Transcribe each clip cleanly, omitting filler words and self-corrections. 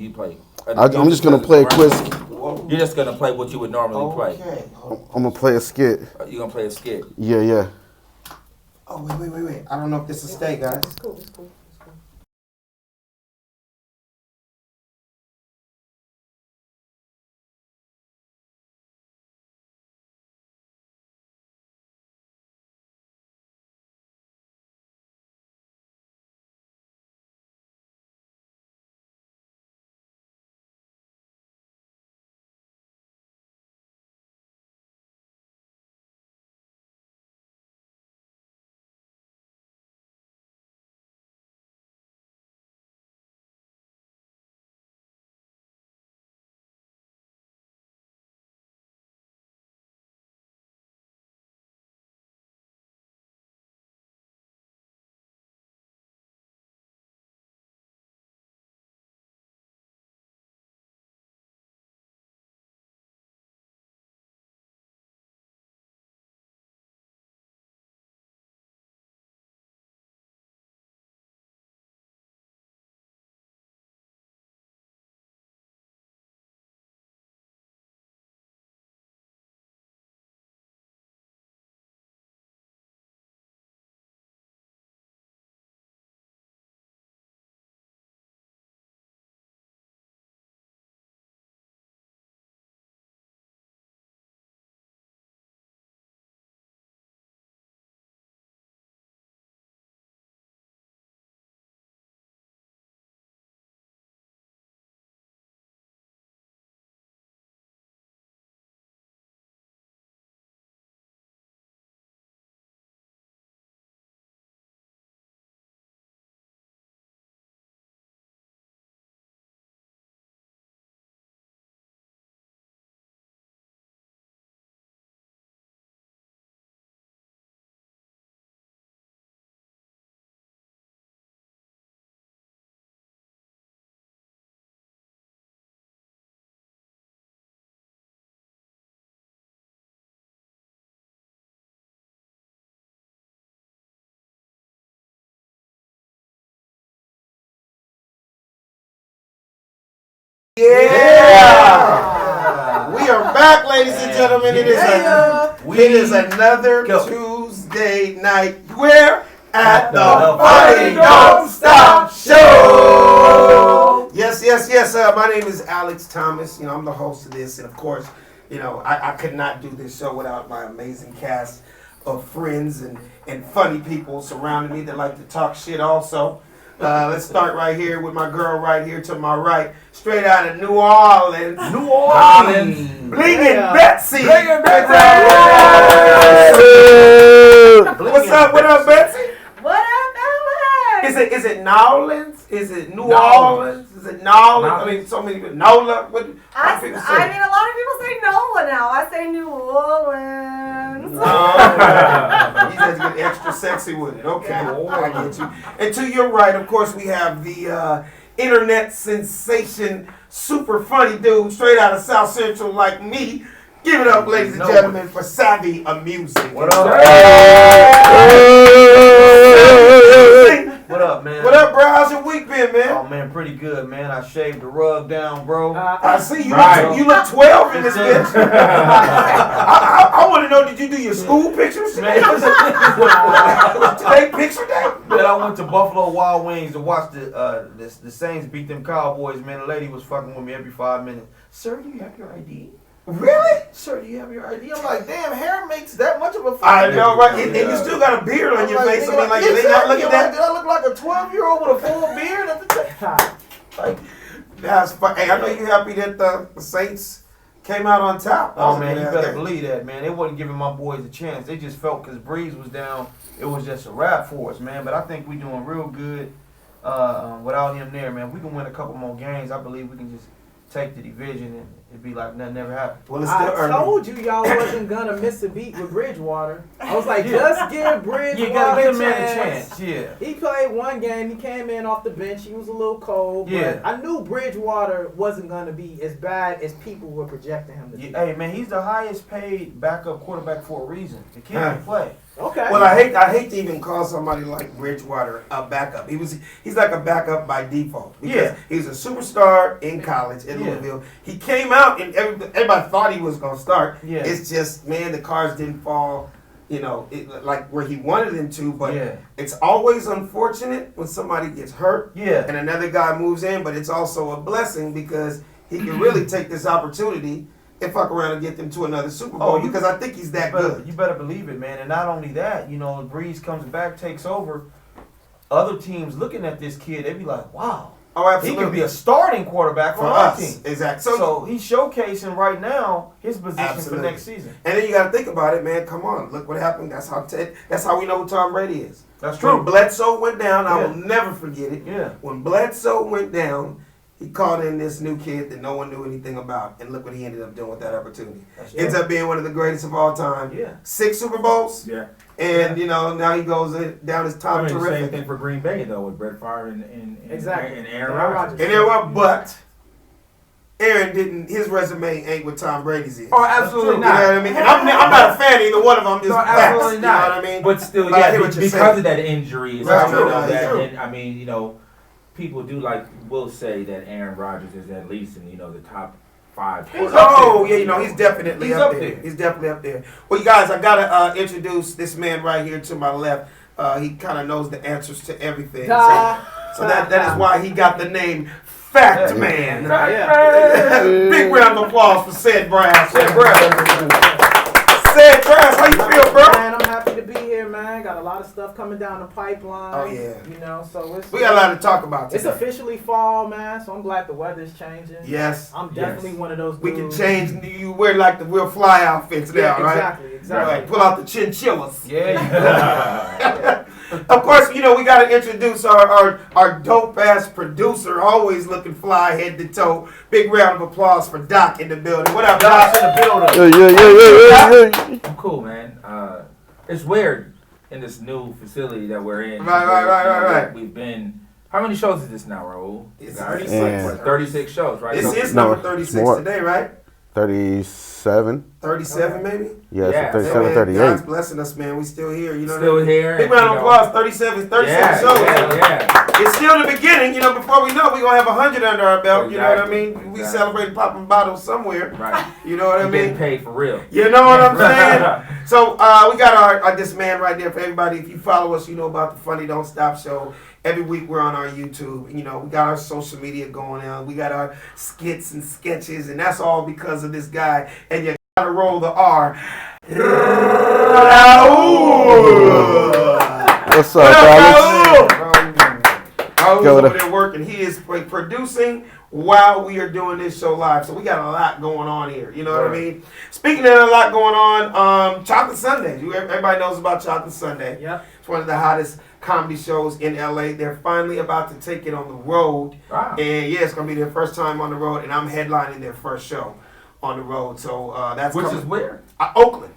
You play. I'm just gonna play a quiz. You're just gonna play what you would normally play. I'm gonna play a skit. You're gonna play a skit. Yeah. Oh, wait. I don't know if this will stay, guys. It's cool. Yeah! We are back, ladies and gentlemen. It is another Tuesday night. Where? At the Funny Don't Stop Show! Yes. My name is Alex Thomas. I'm the host of this. And of course, I could not do this show without my amazing cast of friends and funny people surrounding me that like to talk shit also. Let's start right here with my girl right here to my right, straight out of New Orleans. Blingin' Betsy. What's up? What up, Betsy? What up, Alex? Is it Nolans? Is it New Orleans? Is it Nolans? I mean, so many people. Nola? What people say? I mean, a lot of people say Nola now. I say New Orleans. You have to get extra sexy with it. Okay, I get you. And to your right, of course, we have the internet sensation, super funny dude, straight out of South Central like me. Give it up, ladies and gentlemen, for Savvy Amusing. What up? What up, man? What up, bro? How's your week been, man? Oh, man, pretty good, man. I shaved the rug down, bro. I see you. Right. You look 12 in this bitch. I want to know, did you do your school pictures today? Today picture day? Man, I went to Buffalo Wild Wings to watch the Saints beat them Cowboys, man. The lady was fucking with me every 5 minutes. Sir, do you have your ID? Really? Sir, do you have your ID? I'm like, damn, hair makes that much of a fucking I know, right? And you still got a beard on your face. I mean, like, they not looking at that? Did I look like a 12-year-old with a full beard at the time? Like, that's fun. Hey, I know you're happy that the Saints came out on top. Oh, man, you better believe that, man. They wasn't giving my boys a chance. They just felt because Breeze was down, it was just a wrap for us, man. But I think we're doing real good without him there, man. We can win a couple more games. I believe we can just take the division it'd be like nothing ever happened. Well, it's still I early. told you y'all wasn't gonna miss a beat with Bridgewater. I was like, just give Bridgewater You gotta give a a man a chance. chance. Yeah. He played one game. He came in off the bench. He was a little cold. Yeah. But I knew Bridgewater wasn't gonna be as bad as people were projecting him to be. Hey man, he's the highest paid backup quarterback for a reason. The kid Huh. can play. Okay. Well, I hate to even call somebody like Bridgewater a backup. He's like a backup by default because Yeah. he was a superstar in college in Yeah. Louisville. He came out and everybody thought he was gonna start. Yeah. It's just man, the cards didn't fall, like where he wanted them to. But Yeah. it's always unfortunate when somebody gets hurt Yeah. and another guy moves in. But it's also a blessing because he can really take this opportunity and fuck around and get them to another Super Bowl because I think he's that good. You better believe it, man. And not only that, Breeze comes back, takes over. Other teams looking at this kid, they be like, wow. Oh, He absolutely. could be a starting quarterback for on our us. team. Exactly. So he's showcasing right now his position Absolutely. for next season. And then you got to think about it, man. Come on, look what happened. That's how we know who Tom Brady is. That's When true. Bledsoe went down, I Yeah. will never forget it. Yeah. When Bledsoe went down, he called in this new kid that no one knew anything about, and look what he ended up doing with that opportunity. That's Ends true. up being one of the greatest of all time. Yeah. 6 Super Bowls, Yeah. and now he goes down as I top mean, the same terrific. thing for Green Bay though with Brett Favre and Exactly. and Aaron Aaron Rodgers. Rodgers. And then what? But Aaron didn't. His resume ain't what Tom Brady's is. Oh, absolutely You not. know what I mean? And I'm not a fan of either one of them. I'm just No, facts. absolutely You know not. what I mean? But still, But I yeah, hear what you're because saying. of that injury, Right, you know, right, that, true. and I mean, people do will say that Aaron Rodgers is at least in the top 5. He's Oh, yeah, he's definitely He's up up there. there. He's definitely up there. Well, you guys, I gotta introduce this man right here to my left. He kind of knows the answers to everything. So that is why he got the name Fact Man. Big round of applause for Said Brass. Said Brass, how you feel, bro? Man, I'm happy to be here, man. Got a lot of stuff coming down the pipeline. Oh, yeah. So it's We got a lot to talk about It's today. officially fall, man. So I'm glad the weather's changing. Yes. I'm definitely one of those We can dudes. change. You wear like the real fly outfits now, Yeah, right? exactly. Right. Pull out the chinchillas. Yeah. Of course, we got to introduce our dope ass producer, always looking fly head to toe. Big round of applause for Doc in the building. What up, Doc? Doc's in the building. Yeah. I'm cool, man. It's weird in this new facility that we're in. Right. We've been. How many shows is this now, Raul? It's 36. Yeah. 36 shows, right? This So- is No, number 36 more. today, right? 37. 37, maybe? Yeah, Yeah, so 37, Man, 38. God's blessing us, man. We still here, you know what I Still mean? here. Big and, round of you know, applause. 37 Yeah, shows. yeah. It's still the beginning, before we know it, we're going to have 100 under our belt, you know what I Exactly, mean? We exactly. celebrate popping bottles somewhere, Right. you know what I You're getting mean? paid for real. You know what I'm saying? So we got our this man right there for everybody. If you follow us, you know about the Funny Don't Stop show. Every week we're on our YouTube. We got our social media going on. We got our skits and sketches, and that's all because of this guy. And you gotta roll the R. Raul. What's What up, up, fellas? Raul? Raul's Go over with there working. He is producing while we are doing this show live. So we got a lot going on here. You know what I mean? Speaking of a lot going on, Chocolate Sunday. Everybody knows about Chocolate Sunday. Yep. It's one of the hottest comedy shows in LA. They're finally about to take it on the road. Wow. And yeah, it's going to be their first time on the road. And I'm headlining their first show on the road. So that's Which coming. is where? Oakland.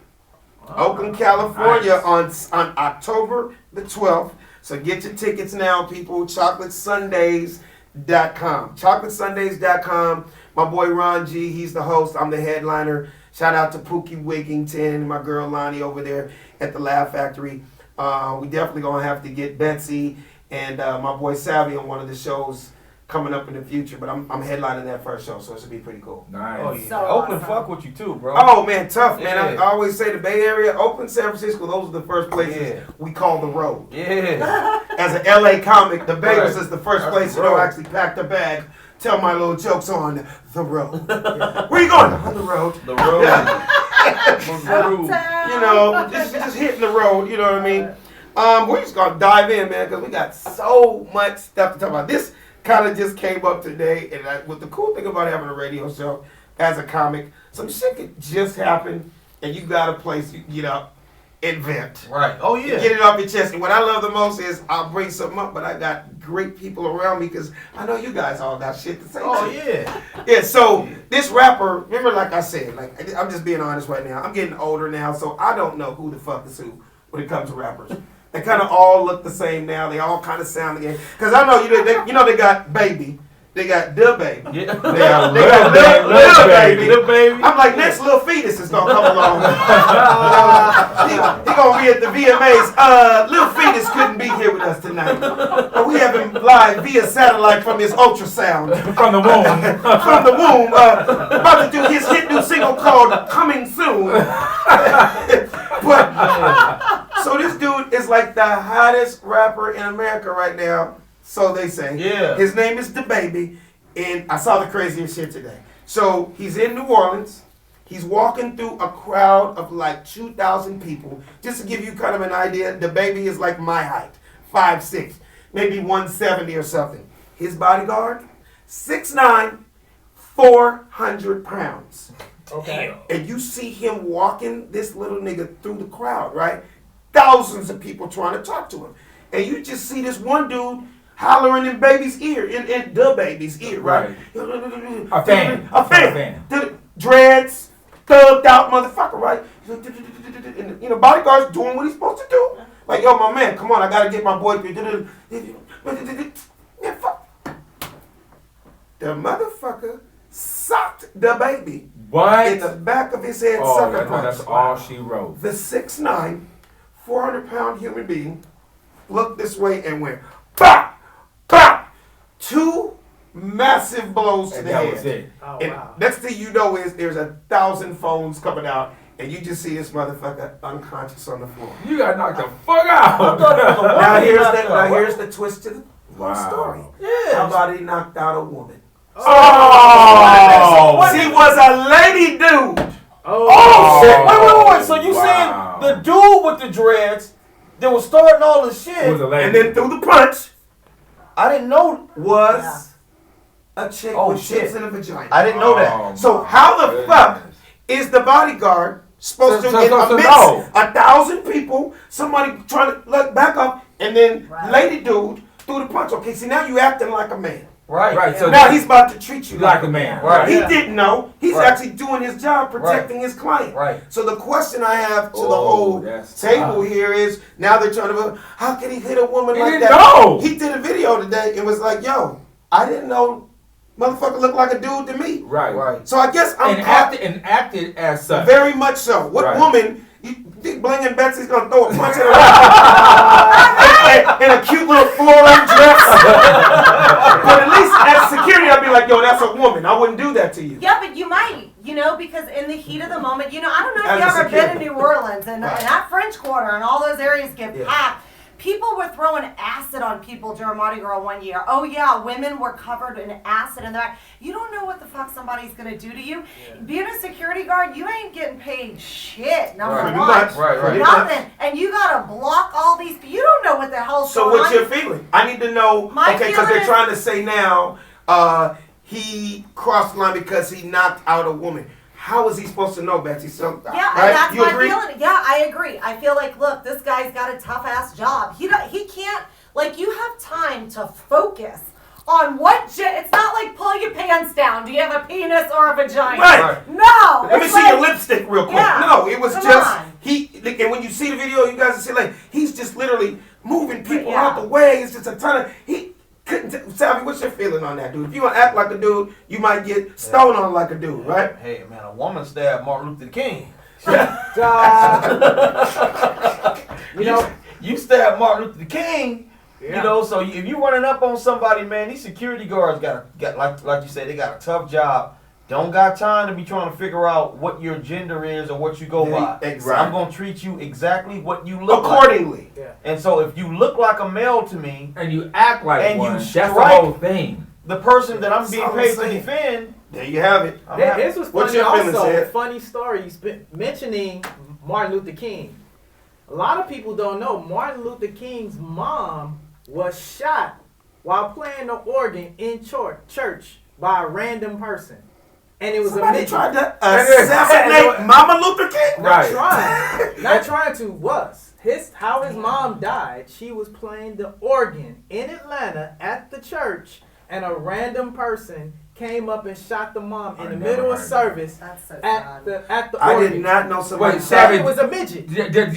Oakland, California Nice. on October the 12th. So get your tickets now, people. ChocolateSundays.com. ChocolateSundays.com. My boy Ron G, he's the host. I'm the headliner. Shout out to Pookie Wigington and my girl Lonnie over there at the Laugh Factory. We definitely going to have to get Betsy and my boy Savvy on one of the shows coming up in the future. But I'm headlining that first show, so it should be pretty cool. Nice. Oh yeah. So Oakland awesome. fuck with you too, bro. Oh man, tough man. Yeah. I always say the Bay Area, Oakland, San Francisco, those are the first places Yeah. we call the road. Yeah. As an LA comic, the Bay was Right. just the first That's place the you know road. actually pack the bag, tell my little jokes on the road. Where you going? On the road. The road. You know, just hitting the road. You know what I mean? We're just gonna dive in, man, because we got so much stuff to talk about. This kind of just came up today, and what the cool thing about having a radio show as a comic, some shit could just happen, and you got a place, invent. Right. Oh You yeah. get it off your chest. And what I love the most is I'll bring something up, but I got great people around me because I know you guys all got shit to say. Oh too. yeah. Yeah, so this rapper, remember like I said, like I'm just being honest right now. I'm getting older now, so I don't know who the fuck is who when it comes to rappers. They kind of all look the same now. They all kind of sound the same. Because I know they got Baby. They got the Baby. Yeah. They got Lil Baby. Lil Baby. I'm like, next Lil Fetus is gonna come along. He gonna be at the VMAs. Lil Fetus couldn't be here with us tonight. But we have him live via satellite from his ultrasound. From the womb. From the womb. About to do his hit new single called Coming Soon. But so this dude is like the hottest rapper in America right now. So they say. Yeah. His name is The Baby, and I saw the craziest shit today. So he's in New Orleans. He's walking through a crowd of like 2,000 people. Just to give you kind of an idea, The Baby is like my height, 5'6", maybe 170 or something. His bodyguard, 6'9", 400 pounds. Okay. And you see him walking this little nigga through the crowd, right? Thousands of people trying to talk to him. And you just see this one dude hollering in Baby's ear, in the Baby's ear, right? A fan. A fan. Dreads, thugged out motherfucker, right? And, you know, bodyguard's doing what he's supposed to do. Like, yo, my man, come on, I gotta get my boy. Yeah, fuck. The motherfucker socked The Baby What? in the back of his head, Oh, sucker punch. that's all she wrote. The 6'9", 400-pound human being looked this way and went, bah! Bah! 2 massive blows to And the that head. was it. Oh, And wow. next thing you know is there's 1,000 phones coming out, and you just see this motherfucker unconscious on the floor. You got knocked the fuck out. Now here's the twist to the whole Wow. story. Yeah. How about he knocked out a woman? Oh! She was a lady dude. Oh shit! Wait. So you Wow. saying the dude with the dreads that was starting all this shit? It was a lady. And then through the punch I didn't know. was a chick Oh, with shit. shits in a vagina. I didn't know that. Oh, So my how the goodness. fuck is the bodyguard supposed to get So amidst no. 1,000 people, somebody trying to look back up, and then Right. lady dude threw the punch? Okay, see now you acting like a man. Right. Right, so Now he's about to treat you like a man. Right. He Yeah. didn't know. He's Right. actually doing his job protecting his client. Right. So the question I have to the Oh, whole that's table tough. here is, now they're trying to, how can he hit a woman He like didn't that? know. He did a video today and was like, yo, I didn't know motherfucker looked like a dude to me. Right. Right. So I guess I'm And caught acted as such. very much so. What Right. woman, you think Blingin' Betsy's gonna throw a punch at her in a cute little floral dress? But at least as security, I'd be like, yo, that's a woman. I wouldn't do that to you. Yeah, but you might, because in the heat of the moment, I don't know if As you a ever been security. to New Orleans and that French Quarter and all those areas get Yeah. packed. People were throwing acid on people during Mardi Gras one year. Oh yeah, women were covered in acid in the back. You don't know what the fuck somebody's gonna do to you. Being a security guard, you ain't getting paid shit. Number Right. Pretty one. much. Right. Pretty Nothing. much. And you gotta block all these. You don't know what the hell's So going what's on. your feeling? I need to know. My Okay, because feeling they're is- trying to say now he crossed the line because he knocked out a woman. How is he supposed to know, Betsy? So, Yeah, right? and that's You my agree? feeling. Yeah, I agree. I feel like, look, this guy's got a tough ass job. He can't, you have time to focus on it's not like pull your pants down. Do you have a penis or a vagina? Right. No. Let me it's see like- your lipstick real quick. Yeah, No, it was come just on. and when you see the video, you guys will see like he's just literally moving people Yeah. out the way. It's just a ton of he couldn't. Savvy, what's your feeling on that, dude? If you gonna act like a dude, you might get stoned on like a dude, right? Hey man, a woman stabbed Martin Luther King. You stabbed Martin Luther King. Yeah. You know, so if you running up on somebody, man, these security guards got like you said, they got a tough job. Don't got time to be trying to figure out what your gender is or what you go by. Exactly. I'm gonna treat you exactly what you look Accordingly. like. And so if you look like a male to me, And you act like And you one. That's the strike- whole thing. the person that I'm That's being all I'm paid to saying. defend, There you have it. I'm happy. This was What's funny your feelings, also. Ed? Funny story. Mentioning Martin Luther King. A lot of people don't know Martin Luther King's mom was shot while playing the organ in church by a random person. and it was a Somebody midget. tried to assassinate Mama Luther King. Right. Not trying to. How his mom died. She was playing the organ in Atlanta at the church, and a random person came up and shot the mom in the middle of service That's so at sad. the I organ. did not know somebody. Wait, And Savage. it was a midget. You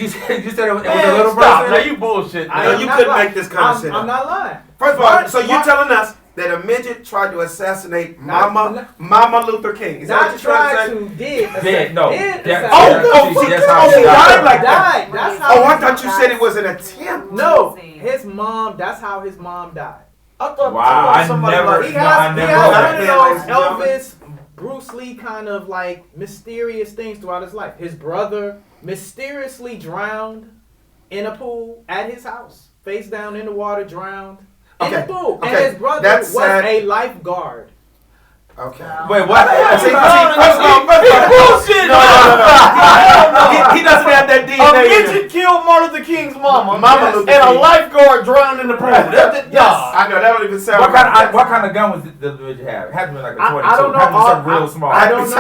said it was Man, a little stop. person? Now you bullshit. No, I'm you not couldn't lying. make this kind of shit I'm up. not lying. First of all, Martin- so you're Martin- telling us that a midget tried to assassinate Not- Mama Luther King? Is that what Not you're trying tried to say? to, did. Did, no. Did That- assassinate. that's how she she died like that. Died. That's how. Oh, I thought you said it was an attempt. No, Crazy. his mom. That's how his mom died. I thought Wow, I somebody never- like He No, has, I he never has heard one that. of Ladies and those gentlemen. Elvis, Bruce Lee kind of like mysterious things throughout his life. His brother mysteriously drowned in a pool at his house, face down in the water, drowned in the Okay, pool. And okay, his brother that's was sad. a lifeguard. Okay. Wait, what? See, first of all, bullshit. he doesn't have that A DNA. in him. midget killed Martin Luther King's mama, Mama Luther and a King. lifeguard drowned in the pool. Nah. I know that don't even sound What right. kind of gun was the midget have? It had to be like a 22. I don't know Had to be all- something real small. I don't know. I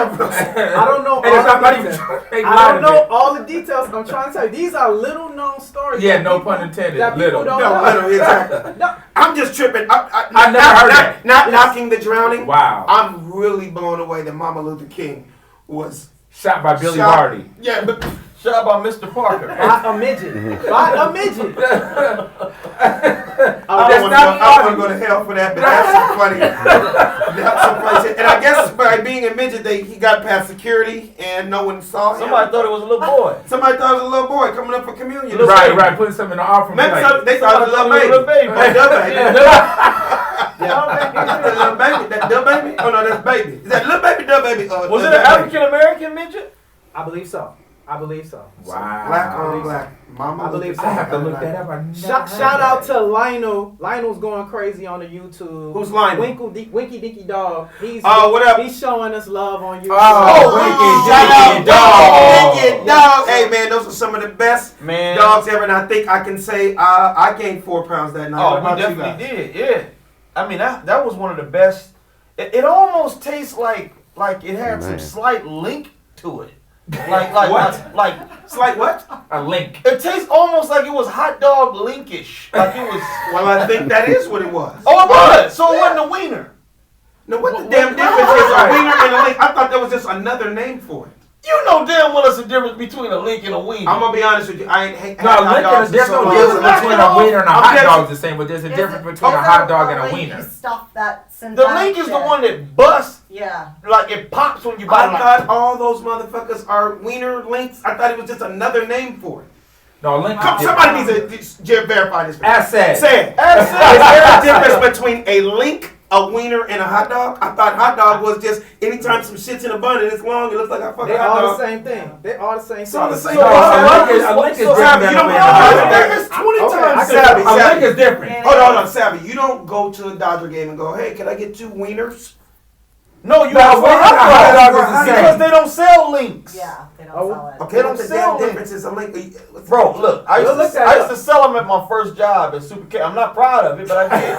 don't know And it's all not the even. details. I don't know all the details. I'm trying to tell you, these are little known stories. Yeah, that no people- pun intended, That people little. don't No, know. literally, exactly. No. I'm just tripping. I never heard that. Not knocking the drowning. Wow. I'm really blown away that Mama Luther King was Shot by Billy shot- Barty. Yeah, but Shot by Mr. Parker. By a midget. By a midget. I That's don't not want to go to hell for that. But that's some funny. That's some funny shit. And I guess by being a midget, he got past security and no one saw him. Somebody thought it was a little boy. Somebody thought it was a little boy coming up for communion. Right. Putting something in the offering. Maybe Like, they thought it was a little baby. Little baby. That little baby. Yeah. That little baby. That little baby. Oh no, that's baby. Is that little baby? Little baby. Was it an African American midget? I believe so. wow. Black on black. Mama. I believe Luther so. I have to King. look that up. I never Shout heard out that. to Lionel. Lionel's going crazy on the YouTube. Who's Lionel? Winky Dinky Dog. Oh, what up? He's showing us love on YouTube. Shout out, Winky Dog. Winky Dog. Hey man, those are some of the best Man. dogs ever, and I think I can say I gained 4 pounds that night. Oh, What about we you definitely guys? did. Yeah. I mean, that was one of the best. It almost tastes like it had some Man. slight link to it. What? It's like what? A link. It tastes almost like it was hot dog linkish. Like it was. Well, I think that is what it was. Oh, it was. So it wasn't a wiener. Now, what the damn difference is a wiener and a link? I thought that was just another name for it. You know damn well there's a difference between a link and a wiener. I'm gonna be honest with you. I ain't hate No, hot link dogs is, there's in no so difference long. between a wiener and a I'm hot just- dog. The same, but there's a difference between a hot dog and a wiener. You stuff that The synthetic link is the shit. one that busts, Yeah. like it pops when you bite I it. Like, thought all those motherfuckers are wiener links. I thought it was just another name for it. No, a link. Come, somebody needs to verify this. Asset. Say it. Is there a difference between a link, a wiener, and a hot dog? I thought hot dog was just anytime some shit's in a bun and it's long, it looks like a fucking They hot all the dog. same thing. They all the same It's all the thing. same. No, a link is so different Savvy, than you a don't wiener. know. It's 20 Okay, I times can- Savvy. A link Savvy. is different. Hold on, Savvy. You don't go to a Dodger game and go, hey, can I get 2 wieners? no, you No, have a wiener and a hot dog is the same. because they don't sell links. Yeah, they don't Oh, sell it. Okay, They don't what's the sell damn it. difference? Is a link. Bro, look, I Look used that up. to sell them at my first job at Super K. I'm not proud of it, but I did.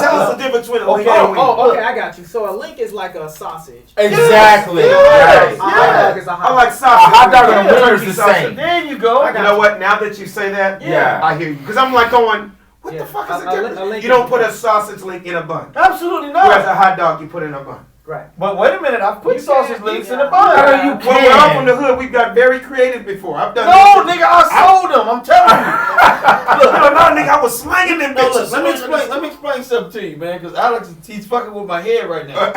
Tell us the difference between a link Okay. and a wiener. Oh, okay, I got you. So a link is like a sausage. Exactly. Yes. A hot dog is a I hot like dog. sausage. A hot dog and a Yeah. wiener is Turkey the sausage. same. There you go. You know what? Now that you say that, Yeah. I hear you. Because I'm like going, what Yeah. the fuck is the A difference? link You don't is- put a sausage link in a bun. Absolutely Whereas a not. hot dog, you put in a bun. Right. But wait a minute, I've put You sausage can't- links yeah. in the No, bun. you When we're can't. up from the hood, we've got very creative before. I've done No, this. nigga, I sold them. I'm telling you. No, nigga, I was slanging them No, bitches. look, let me explain something to you, man, because Alex, he's fucking with my head right now.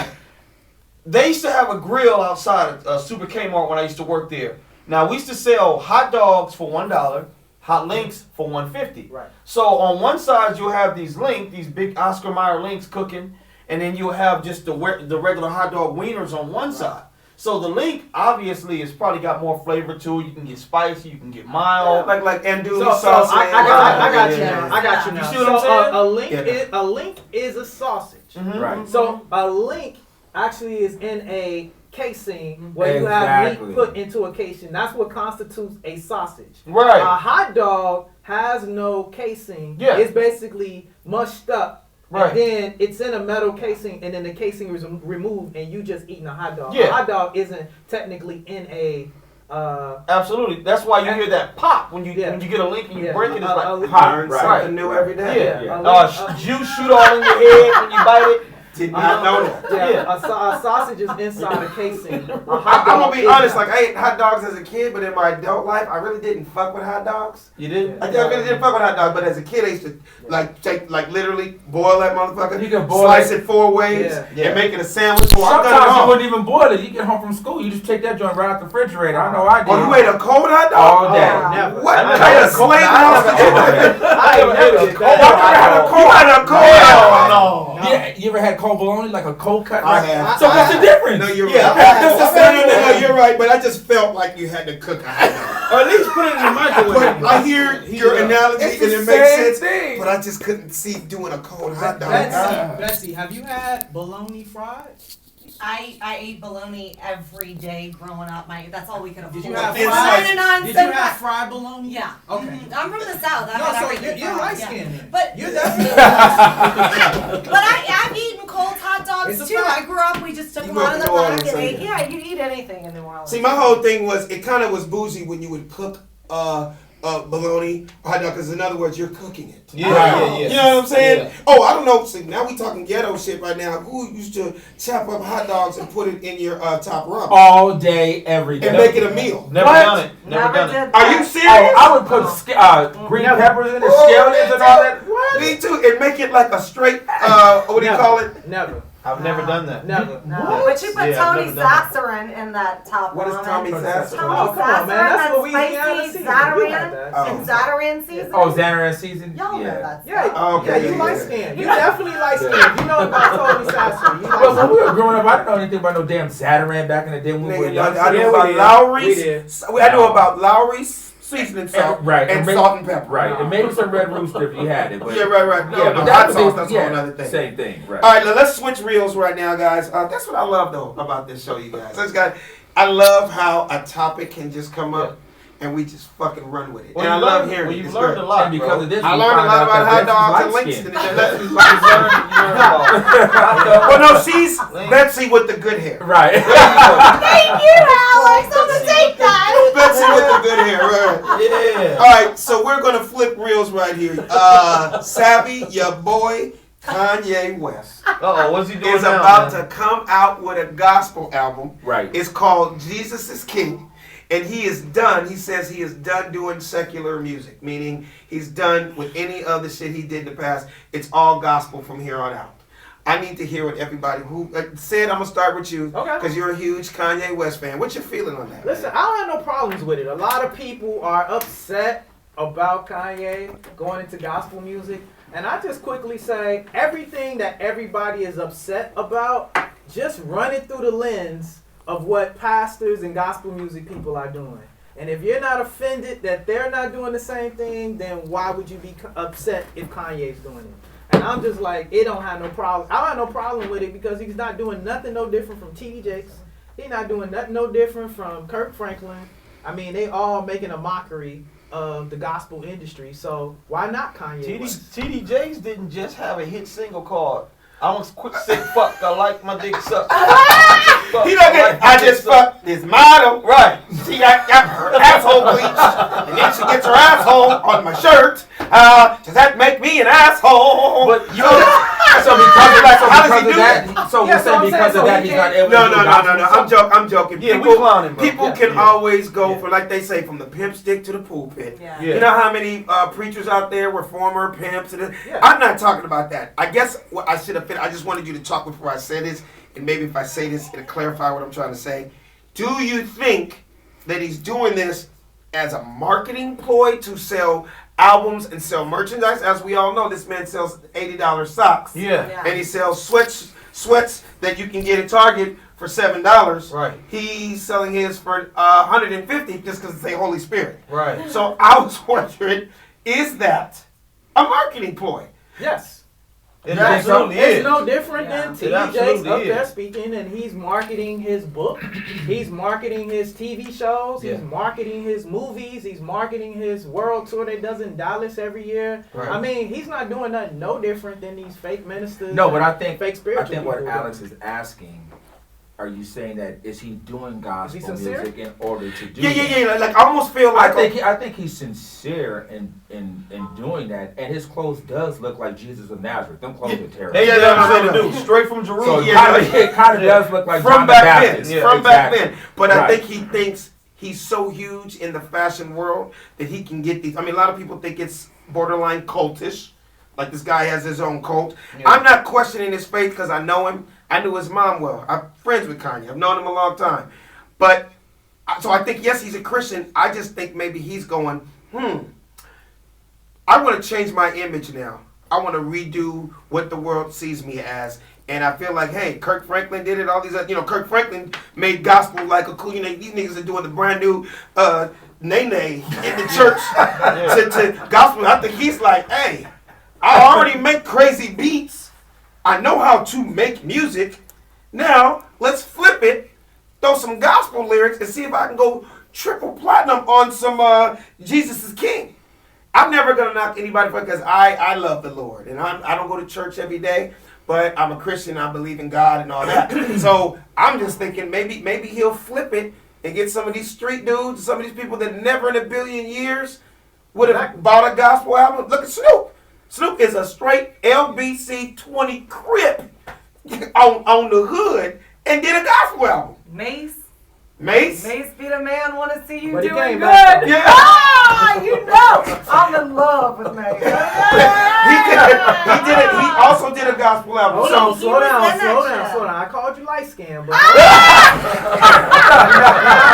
They used to have a grill outside of Super Kmart when I used to work there. Now, we used to sell hot dogs for $1, hot links for $1.50. Right. So on one side, you'll have these big Oscar Mayer links cooking, and then you'll have just the regular hot dog wieners on one side. So the link, obviously, has probably got more flavor to it. You can get spicy, you can get mild. Like andouille So sauce. I got you Yeah. now. I got you You now. see what I'm saying? So a link is a sausage. Mhm. Right. So a link actually is in a casing where you have Exactly. meat put into a casing. That's what constitutes a sausage. Right. A hot dog has no casing. Yeah. It's basically mushed up Right. And then it's in a metal casing, and then the casing is removed, and you just eating a hot dog. Yeah. A hot dog isn't technically in a. Absolutely. That's why you hear that pop when you get a link and you break it. It's like pop. Learn Right. something new every day. Yeah. Juice shoot all in your head when you bite it. Did not know that. Yeah, a sausage is inside a casing. I'm gonna be honest. Like I ate hot dogs as a kid, but in my adult life, I really didn't fuck with hot dogs. You did? I really didn't fuck with hot dogs, but as a kid, I used to literally boil that motherfucker. You can boil slice it 4 ways Yeah. and make it a sandwich. Oh, I've done it Sometimes you all. wouldn't even boil it. You get home from school, you just take that joint right out the refrigerator. I know I did. Oh, you ate a cold hot dog? All day. Never. What I kind never- of slave I house never did you ate live in? I ain't never did cold that. hot dog. You had a cold hot dog? Yeah, you ever had cold bologna, like a cold cut? I right? have. So what's the difference? No, you're Yeah, right. No, you're right. But I just felt like you had to cook a hot dog. Or at least put it in the microwave. But I hear your analogy It's and the it makes same sense. thing. But I just couldn't see doing a cold hot dog. Betsy, have you had bologna fried? I ate bologna every day growing up. That's all we could afford. Did you have It's fried? like- Did you have fried bologna? Yeah. Okay. I'm from the South. I've No, had so everything you're fried, light yeah. skinned. But You're definitely. but I've eaten cold hot dogs It's a too. fact. I grew up. We just took You them grew up out of in the New rack Orleans, and so ate. yeah. Yeah, you eat anything in New Orleans. See, my whole thing was it kind of was bougie when you would cook bologna or hot dog. Because in other words, you're cooking it. Yeah. You know what I'm saying? Yeah. Oh, I don't know. See, now we talking ghetto shit right now. Who used to chop up hot dogs and put it in your top rub All day, every day. and make it a meal? Never What? done it. Never done it. did Are you that. serious? Oh, I would put green peppers in and scallions and all that. Me too. And make it like a straight, what do you call it? Never. I've never done that. Never. No, but you put Yeah, I've Tony never done that. Sassarin in that top What is ramen. Tommy Sasser? Tony Oh, come on, man. Sassarin, That's that Louisiana spicy season. You had Zataran that. Oh. and Zataran season. Oh, Xanaran season? Y'all know Yeah. that Yeah, stuff. Oh, okay, yeah, you yeah, light yeah. skinned. You definitely light skinned. You know about Tony Sasser. You Well, when we light were growing up, I didn't know anything about no damn Xataran back in the day when we were Nigga, young. I knew Yeah, we about did. Lowry's. We did. I knew about Lowry's seasoning salt Right, and maybe- salt and pepper. Right, and maybe some Red Rooster if you had it. But Yeah, right. No, yeah, no, but hot that's sauce, that's a whole nother thing. Same thing, right. All right, now let's switch reels right now, guys. That's what I love though about this show, you guys. I love how a topic can just come up and we just fucking run with it. Well, and I you love learned- hearing well, it. you It's learned great. a lot, And because bro. of this, I we learned a found lot out about that hot Betsy's dogs and light links. skinned. Well, no, she's Betsy with the good hair. Right. Thank you, Alex. I'm gonna take that. Betsy with the good hair, right? Yeah. All right, so we're gonna flip reels right here. Savvy, your boy Kanye West Uh-oh, what's he doing is now, about man? to come out with a gospel album. Right. It's called Jesus is King. And he is done. He says he is done doing secular music, meaning he's done with any other shit he did in the past. It's all gospel from here on out. I need to hear what everybody who said. I'm gonna start with you Okay. because you're a huge Kanye West fan. What's your feeling on that? Listen, I don't have no problems with it. A lot of people are upset about Kanye going into gospel music. And I just quickly say, everything that everybody is upset about, just run it through the lens of what pastors and gospel music people are doing. And if you're not offended that they're not doing the same thing, then why would you be upset if Kanye's doing it? And I'm just like, it don't have no problem. I don't have no problem with it because he's not doing nothing no different from T.D. Jakes. He's not doing nothing no different from Kirk Franklin. I mean, they all making a mockery of the gospel industry. So why not Kanye West? TD Jakes didn't just have a hit single called I'm a quick sick fuck, I like my dick sucked. He don't get, I just fucked this model. Right. She got her asshole bleached, and then she gets her asshole on my shirt. Does that make me an asshole? But you so because of that, so how does because he of do that? that, so Yeah, we're so saying I'm because saying, of so that he he's not can't- able to No, do no, gospel. I'm joking. Yeah, we People, clowning, bro. people Yeah, can yeah. always go Yeah. for, like they say, from the pimp stick to the pulpit. Yeah. Yeah. You know how many preachers out there were former pimps? And Yeah. I'm not talking about that. I guess what I should have fit. I just wanted you to talk before I say this, and maybe if I say this, it'll clarify what I'm trying to say. Do you think that he's doing this as a marketing ploy to sell albums and sell merchandise? As we all know, this man sells $80 socks. Yeah. Yeah. And he sells sweats that you can get at Target for $7. Right. He's selling his for $150 just because it's a Holy Spirit. Right. So I was wondering, is that a marketing ploy? Yes. It absolutely is. It's no different than It TDJ's absolutely up there is. speaking, and he's marketing his book, he's marketing his TV shows, he's marketing his movies, he's marketing his world tour that does in Dallas every year. Right. I mean, he's not doing nothing no different than these fake ministers. No, but I think fake spiritual I think what people Alex do. is asking, are you saying that is he doing gospel sincere? music in order to do Yeah. Like I almost feel like I think he's sincere in doing that, and his clothes does look like Jesus of Nazareth. Them clothes are terrible. They what they do. Straight from Jerusalem. So it kind of does look like from John the back Baptist. then. From back then. But I Right. think he thinks he's so huge in the fashion world that he can get these. I mean, a lot of people think it's borderline cultish. Like this guy has his own cult. Yeah. I'm not questioning his faith because I know him. I knew his mom well. I'm friends with Kanye. I've known him a long time. But, so I think, yes, he's a Christian. I just think maybe he's going, I want to change my image now. I want to redo what the world sees me as. And I feel like, hey, Kirk Franklin did it. All these, Kirk Franklin made gospel like a cool, these niggas are doing the brand new Nene in the church to gospel. I think he's like, hey, I already make crazy beats. I know how to make music. Now, let's flip it, throw some gospel lyrics, and see if I can go triple platinum on some Jesus is King. I'm never going to knock anybody for it because I love the Lord. And I don't go to church every day, but I'm a Christian. I believe in God and all that. So I'm just thinking maybe he'll flip it and get some of these street dudes, some of these people that never in a billion years would have bought a gospel album. Look at Snoop. Snoop is a straight LBC 20 Crip on the hood and did a gospel album. Mace Mace be the man. Want to see you But he doing came good. back, Yeah. You know, I'm in love with Mace. He did it. He also did a gospel album. Hold So on, slow was down, in slow that down, show. slow down. I called you light skinned, but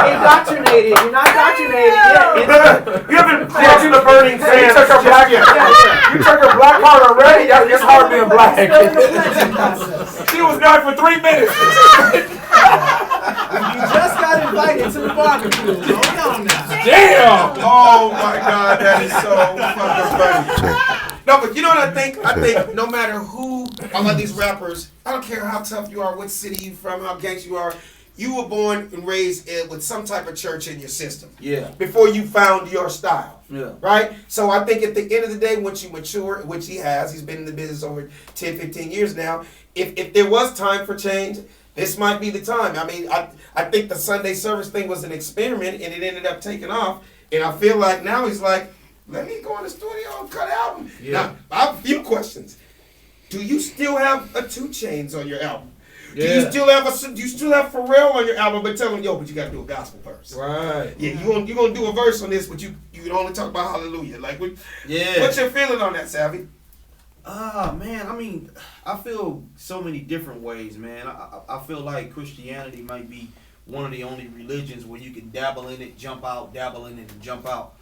indoctrinated. You're not indoctrinated yet. you haven't crossed the burning sands. You took her black. You took her black card already. It's hard being black. Still in the cleansing process. She was gone for 3 minutes. You just got invited to the barbecue. Hold on now. Damn. Oh my God, that is so fucking funny. No, but you know what I think? I think no matter who, all of these rappers, I don't care how tough you are, what city you from, how gangster you are, you were born and raised with some type of church in your system. Yeah. Before you found your style. Yeah. Right? So I think at the end of the day, once you mature, which he has, he's been in the business over 10, 15 years now, if there was time for change, this might be the time. I mean, I think the Sunday service thing was an experiment and it ended up taking off. And I feel like now he's like, let me go in the studio and cut an album. Yeah. Now, I have a few questions. Do you still have a 2 Chainz on your album? Yeah. Do you still have Pharrell on your album, but tell him, yo, but you gotta do a gospel verse. Right. Yeah, you gonna do a verse on this, but you can only talk about hallelujah. Like, Yeah. what's your feeling on that, Savvy? Man, I mean, I feel so many different ways, man. I feel like Christianity might be one of the only religions where you can dabble in it, jump out, dabble in it, and jump out.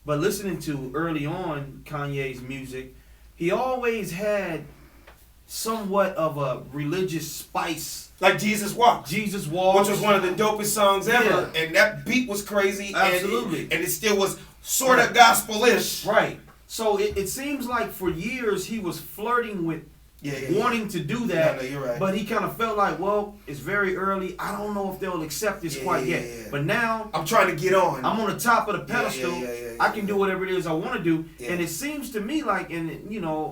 But listening to early on Kanye's music, he always had somewhat of a religious spice. Like Jesus Walks. Jesus Walks. Which was one of the dopest songs ever. Yeah. And that beat was crazy. Absolutely. And it still was sort of gospel-ish. Right. So it seems like for years he was flirting with Yeah. wanting to do that. No, you're right. But he kind of felt like, well, it's very early. I don't know if they'll accept this quite yet. Yeah. But now I'm trying to get on. I'm on the top of the pedestal. Yeah. I can do whatever it is I want to do. Yeah. And it seems to me like, and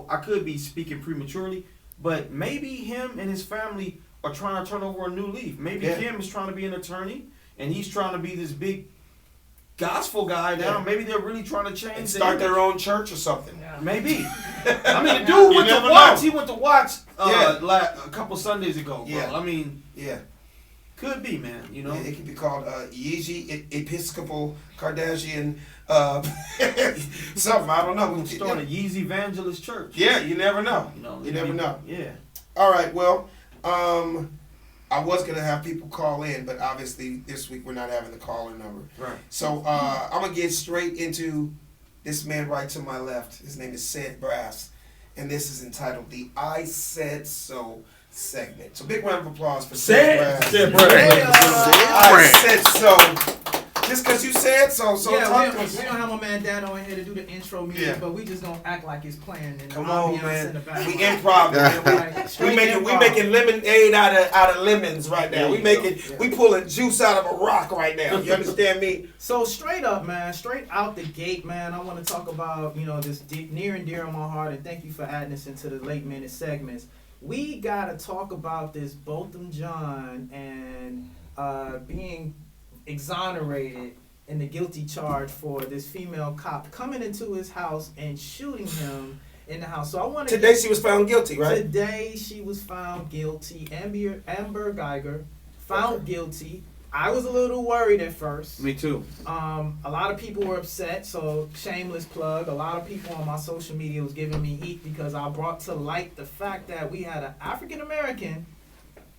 I could be speaking prematurely, but maybe him and his family are trying to turn over a new leaf. Maybe Kim is trying to be an attorney, and he's trying to be this big gospel guy now. Yeah. Maybe they're really trying to change And start their own church or something. Maybe. I mean, the dude went to never Watts. know. He went to Watts Yeah. a couple Sundays ago, bro. Yeah. I mean, Yeah. could be, man. You know. Yeah, it could be called Yeezy Episcopal Kardashian something. I don't know. We'll start a Yeezy Evangelist Church. Yeah, you never know. You never know. Yeah. All right, well, I was going to have people call in, but obviously this week we're not having the caller number. Right. So I'm going to get straight into this man right to my left. His name is Sid Brass, and this is entitled The I Said So segment. So big round of applause for Sid Brass. Sid Brass. I Said So. Just because you said so. So yeah, talk we to us. don't have my man Dad on here to do the intro music, Yeah. but we just gonna act like it's playing. And Come ambiance on, in man. the background. We improv. Man. Right, We straight making improv. lemonade out of lemons right now. There We you making go. we pulling juice out of a rock right now. You understand me? So straight up, man, straight out the gate, man, I want to talk about, this near and dear on my heart, and thank you for adding this into the late minute segments. We gotta talk about this Botham John and being exonerated in the guilty charge for this female cop coming into his house and shooting him in the house. So I want to Today she was found guilty, right? Today she was found guilty. Amber Geiger found guilty. I was a little worried at first. Me too. A lot of people were upset, so shameless plug. A lot of people on my social media was giving me heat because I brought to light the fact that we had an African American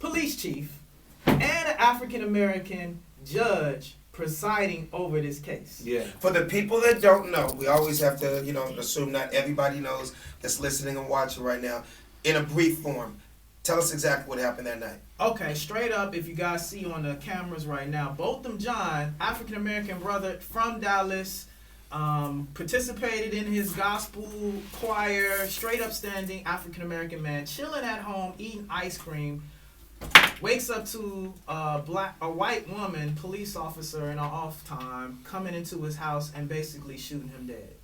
police chief and an African American judge presiding over this case. Yeah. For the people that don't know, we always have to, assume not everybody knows that's listening and watching right now. In a brief form, tell us exactly what happened that night. Okay, straight up, if you guys see on the cameras right now, Botham John, African American brother from Dallas, participated in his gospel choir, straight upstanding African American man, chilling at home, eating ice cream, wakes up to a white woman, police officer in her off time, coming into his house and basically shooting him dead.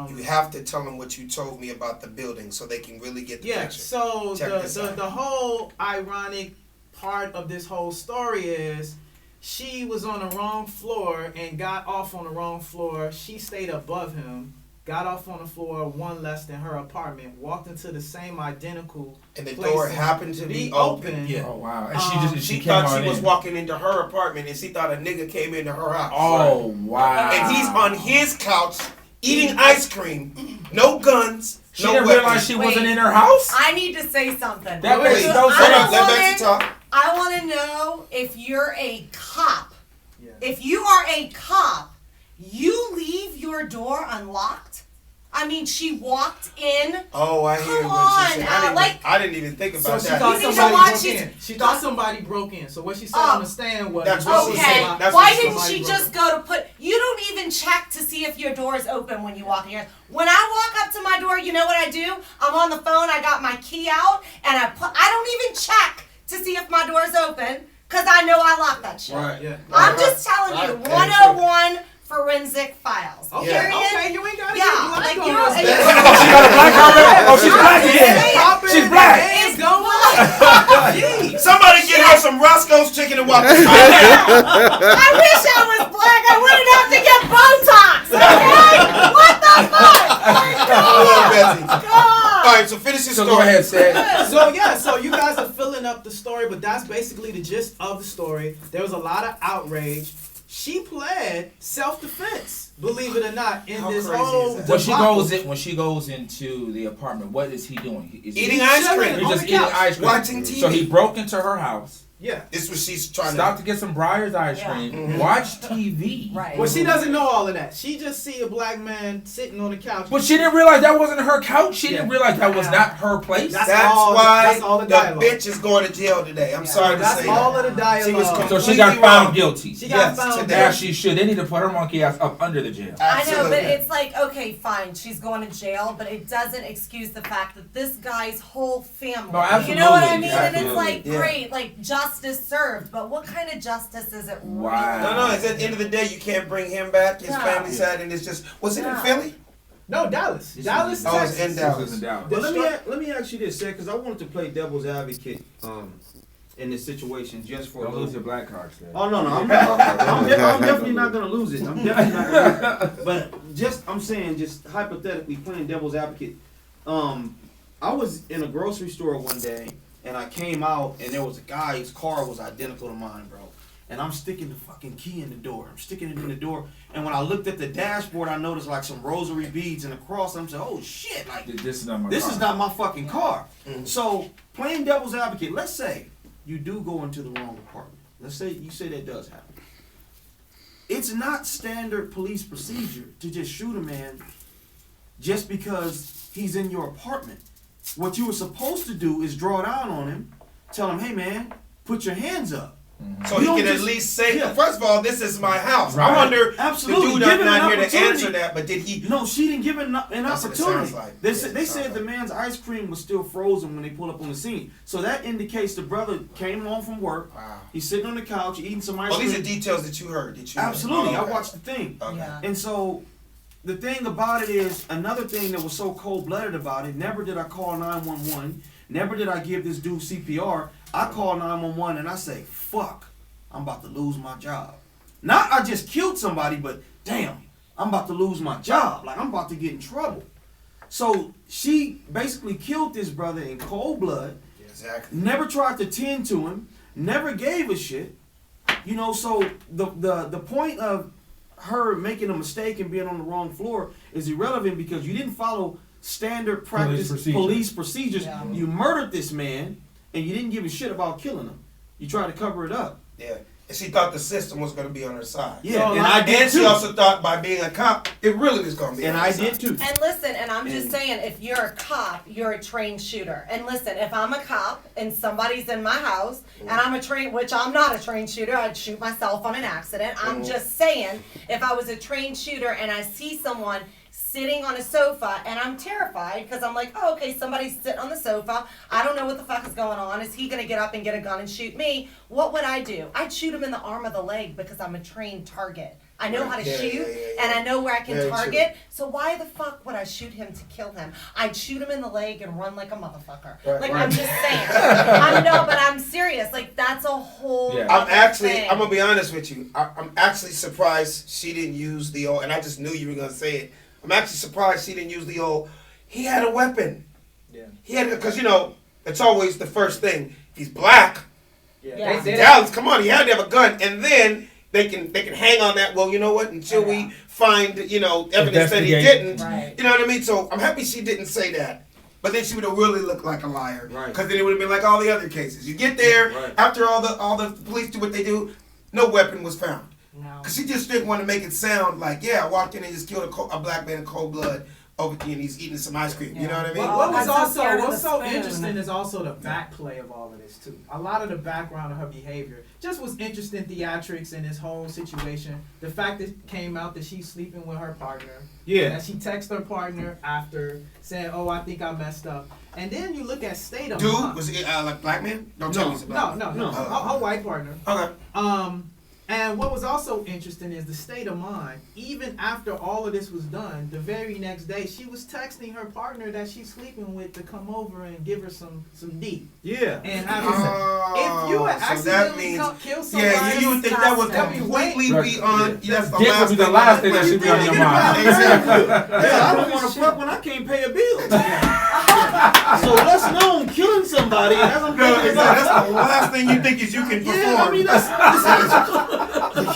You have to tell them what you told me about the building so they can really get the picture. So Check this out. the whole ironic part of this whole story is she was on the wrong floor and got off on the wrong floor. She stayed above him, got off on the floor one less than her apartment, walked into the same identical And the place door and happened to be open. Yeah. Oh wow! And She came thought on she was in. walking into her apartment and she thought a nigga came into her house. Oh wow! And he's on his couch eating ice cream, no guns, She no didn't weapons. realize she wasn't Wait. in her house. I need to say something. That makes Wait, no hold sense. up, let Betsy talk. I want to know if you're a cop. Yeah. If you are a cop, you leave your door unlocked? I mean, she walked in. Oh, I hear Come what she on, said. I didn't even think So about she that. thought You need to somebody watch broke it. in. She thought somebody broke in. So what she said Oh. on the stand was, That's what she Okay, said. That's why what didn't somebody she broke just go to put? You don't even check to see if your door is open when you walk in here. When I walk up to my door, you know what I do? I'm on the phone. I got my key out, and I don't even check to see if my door is open because I know I locked that shit. Right. Yeah. I'm just telling you, Right. 101 forensic files. Okay, Period. okay, you ain't got to Yeah, get like black you're. on us. She got a black card. Oh, she's black again. Popping, She's black. hands going. Jeez. Somebody get her some Roscoe's chicken and waffles. I wish I was black. I wouldn't have to get Botox. Okay? What the fuck? Hold on, Betsy. God. All right, so finish your So story. go ahead, Seth. So you guys are filling up the story, but that's basically the gist of the story. There was a lot of outrage. She pled self-defense, believe it or not, in How this crazy whole is that? When she goes into the apartment, what is he doing? Is he Eating ice chilling cream. He's on just the eating couch. ice cream. Watching TV. So he broke into her house, Yeah. This is what she's trying stopped to to get some Breyers ice Yeah. cream, Mhm. watch TV. Right. Well, she doesn't know all of that. She just see a black man sitting on the couch. But she didn't realize that wasn't her couch. She didn't Yeah. realize that was Yeah. not her place. That's That's all- why that's all the the dialogue. bitch is going to jail today. I'm Yeah. sorry to That's say all that. of the dialogue. She was So she completely got found wrong. guilty. She got Yes, found today. As she should. They need to put her monkey ass up under the jail. I know, Absolutely. but it's like, okay, fine, she's going to jail, but it doesn't excuse the fact that this guy's whole family. No, You know what I absolutely, mean? And it's absolutely. like, Yeah. great, like justice served, but what kind of justice is it? Wow. No, it's at the end of the day, you can't bring him back. His No. family side, and it's just, was it in No. Philly? No, Dallas. This Dallas, is- Oh, Texas. it's in This Dallas. is in Dallas. But let me ask you this, Seth, because I wanted to play devil's advocate in this situation just for a Don't little. lose your black card, Seth. Oh no, I'm definitely not gonna lose it. I'm definitely not gonna lose it. But I'm saying, just hypothetically playing devil's advocate. I was in a grocery store one day and I came out and there was a guy, his car was identical to mine, bro. And I'm sticking the fucking key in the door. I'm sticking it in the door. And when I looked at the dashboard, I noticed like some rosary beads and a cross. I'm saying, oh shit, like This is not my this car. is not my fucking car. Mhm. So playing devil's advocate, let's say you do go into the wrong apartment. Let's say you say that does happen. It's not standard police procedure to just shoot a man just because he's in your apartment. What you were supposed to do is draw down on him, tell him, hey man, put your hands up. So You he don't can at just- least say, yeah. first of all, this is my house. Right. I wonder, Absolutely. the dude Give him not an here to opportunity. answer that, but did he? No, she didn't give him an That's what it opportunity. sounds like. They Yeah, said, it they sounds said the like. man's ice cream was still frozen when they pulled up on the scene. So that indicates the brother came home from work. Wow. He's sitting on the couch eating some ice Oh, these cream. are details that you heard. That you Absolutely. Oh, okay. I watched the thing. Okay. Yeah. And so the thing about it is, another thing that was so cold-blooded about it, never did I call 911, never did I give this dude CPR. I call 911 and I say, fuck, I'm about to lose my job. Not I just killed somebody, but damn, I'm about to lose my job. Like, I'm about to get in trouble. So she basically killed this brother in cold blood, Exactly. never tried to tend to him, never gave a shit. You know, so the point of her making a mistake and being on the wrong floor is irrelevant because you didn't follow standard practice police procedures. Yeah. You murdered this man and you didn't give a shit about killing him. You tried to cover it up. Yeah. And she thought the system was going to be on her side. Yeah, So, and I did And she too. also thought by being a cop, it really was going to be And on her I side. did too. And listen, and I'm just And- saying, if you're a cop, you're a trained shooter. And listen, if I'm a cop and somebody's in my house and I'm a trained, which I'm not a trained shooter, I'd shoot myself on an accident. I'm just saying, if I was a trained shooter and I see someone sitting on a sofa and I'm terrified because I'm like, oh, okay, somebody's sitting on the sofa. I don't know what the fuck is going on. Is he gonna get up and get a gun and shoot me? What would I do? I'd shoot him in the arm or the leg because I'm a trained target. I know how to Yeah, shoot yeah. and I know where I can Very true. target. So why the fuck would I shoot him to kill him? I'd shoot him in the leg and run like a motherfucker. Right. Like Right. I'm just saying. but I'm serious. Like that's a whole. Yeah. I'm other actually, thing. I'm going to be honest with you. I'm actually surprised she didn't use the old, and I just knew you were going to say it. I'm actually surprised she didn't use the old, he had a weapon. Yeah. He had, because, you know, it's always the first thing. If he's black, Yeah. They Dallas, come on, he had to have a gun. And then they can hang on that, well, you know what, until we find, you know, evidence that he Investigate. didn't. Right. You know what I mean? So I'm happy she didn't say that. But then she would have really looked like a liar. Right. Because then it would have been like all the other cases. You get there, Right. after all the police do what they do, no weapon was found. No. Because she just didn't want to make it sound like, yeah, I walked in and just killed a black man in cold blood over and he's eating some ice cream. You know what I mean? Well, What was I'm so scared of what's the so spoon. interesting is also the backplay of all of this too. A lot of the background of her behavior just was interesting theatrics in this whole situation. The fact that it came out that she's sleeping with her partner. Yeah. That she texted her partner after saying, "Oh, I think I messed up." And then you look at state of Dude, mind. was it like black man? Don't tell me it's a black No, man. no, no. No. Her white partner. Okay. And what was also interesting is the state of mind. Even after all of this was done, the very next day she was texting her partner that she's sleeping with to come over and give her some D. Yeah. And have if you had so that accidentally means, kill somebody, yeah, you would think that would That'd be completely way- be on. That's the Dick last would be the thing last on thing that should be on your Yeah, mind. Exactly. Yeah, I don't want to fuck when I can't pay a bill. So let's know I'm killing somebody. That's what I'm No, thinking exactly. about. That's the last thing you think is you can perform. Yeah, I mean that's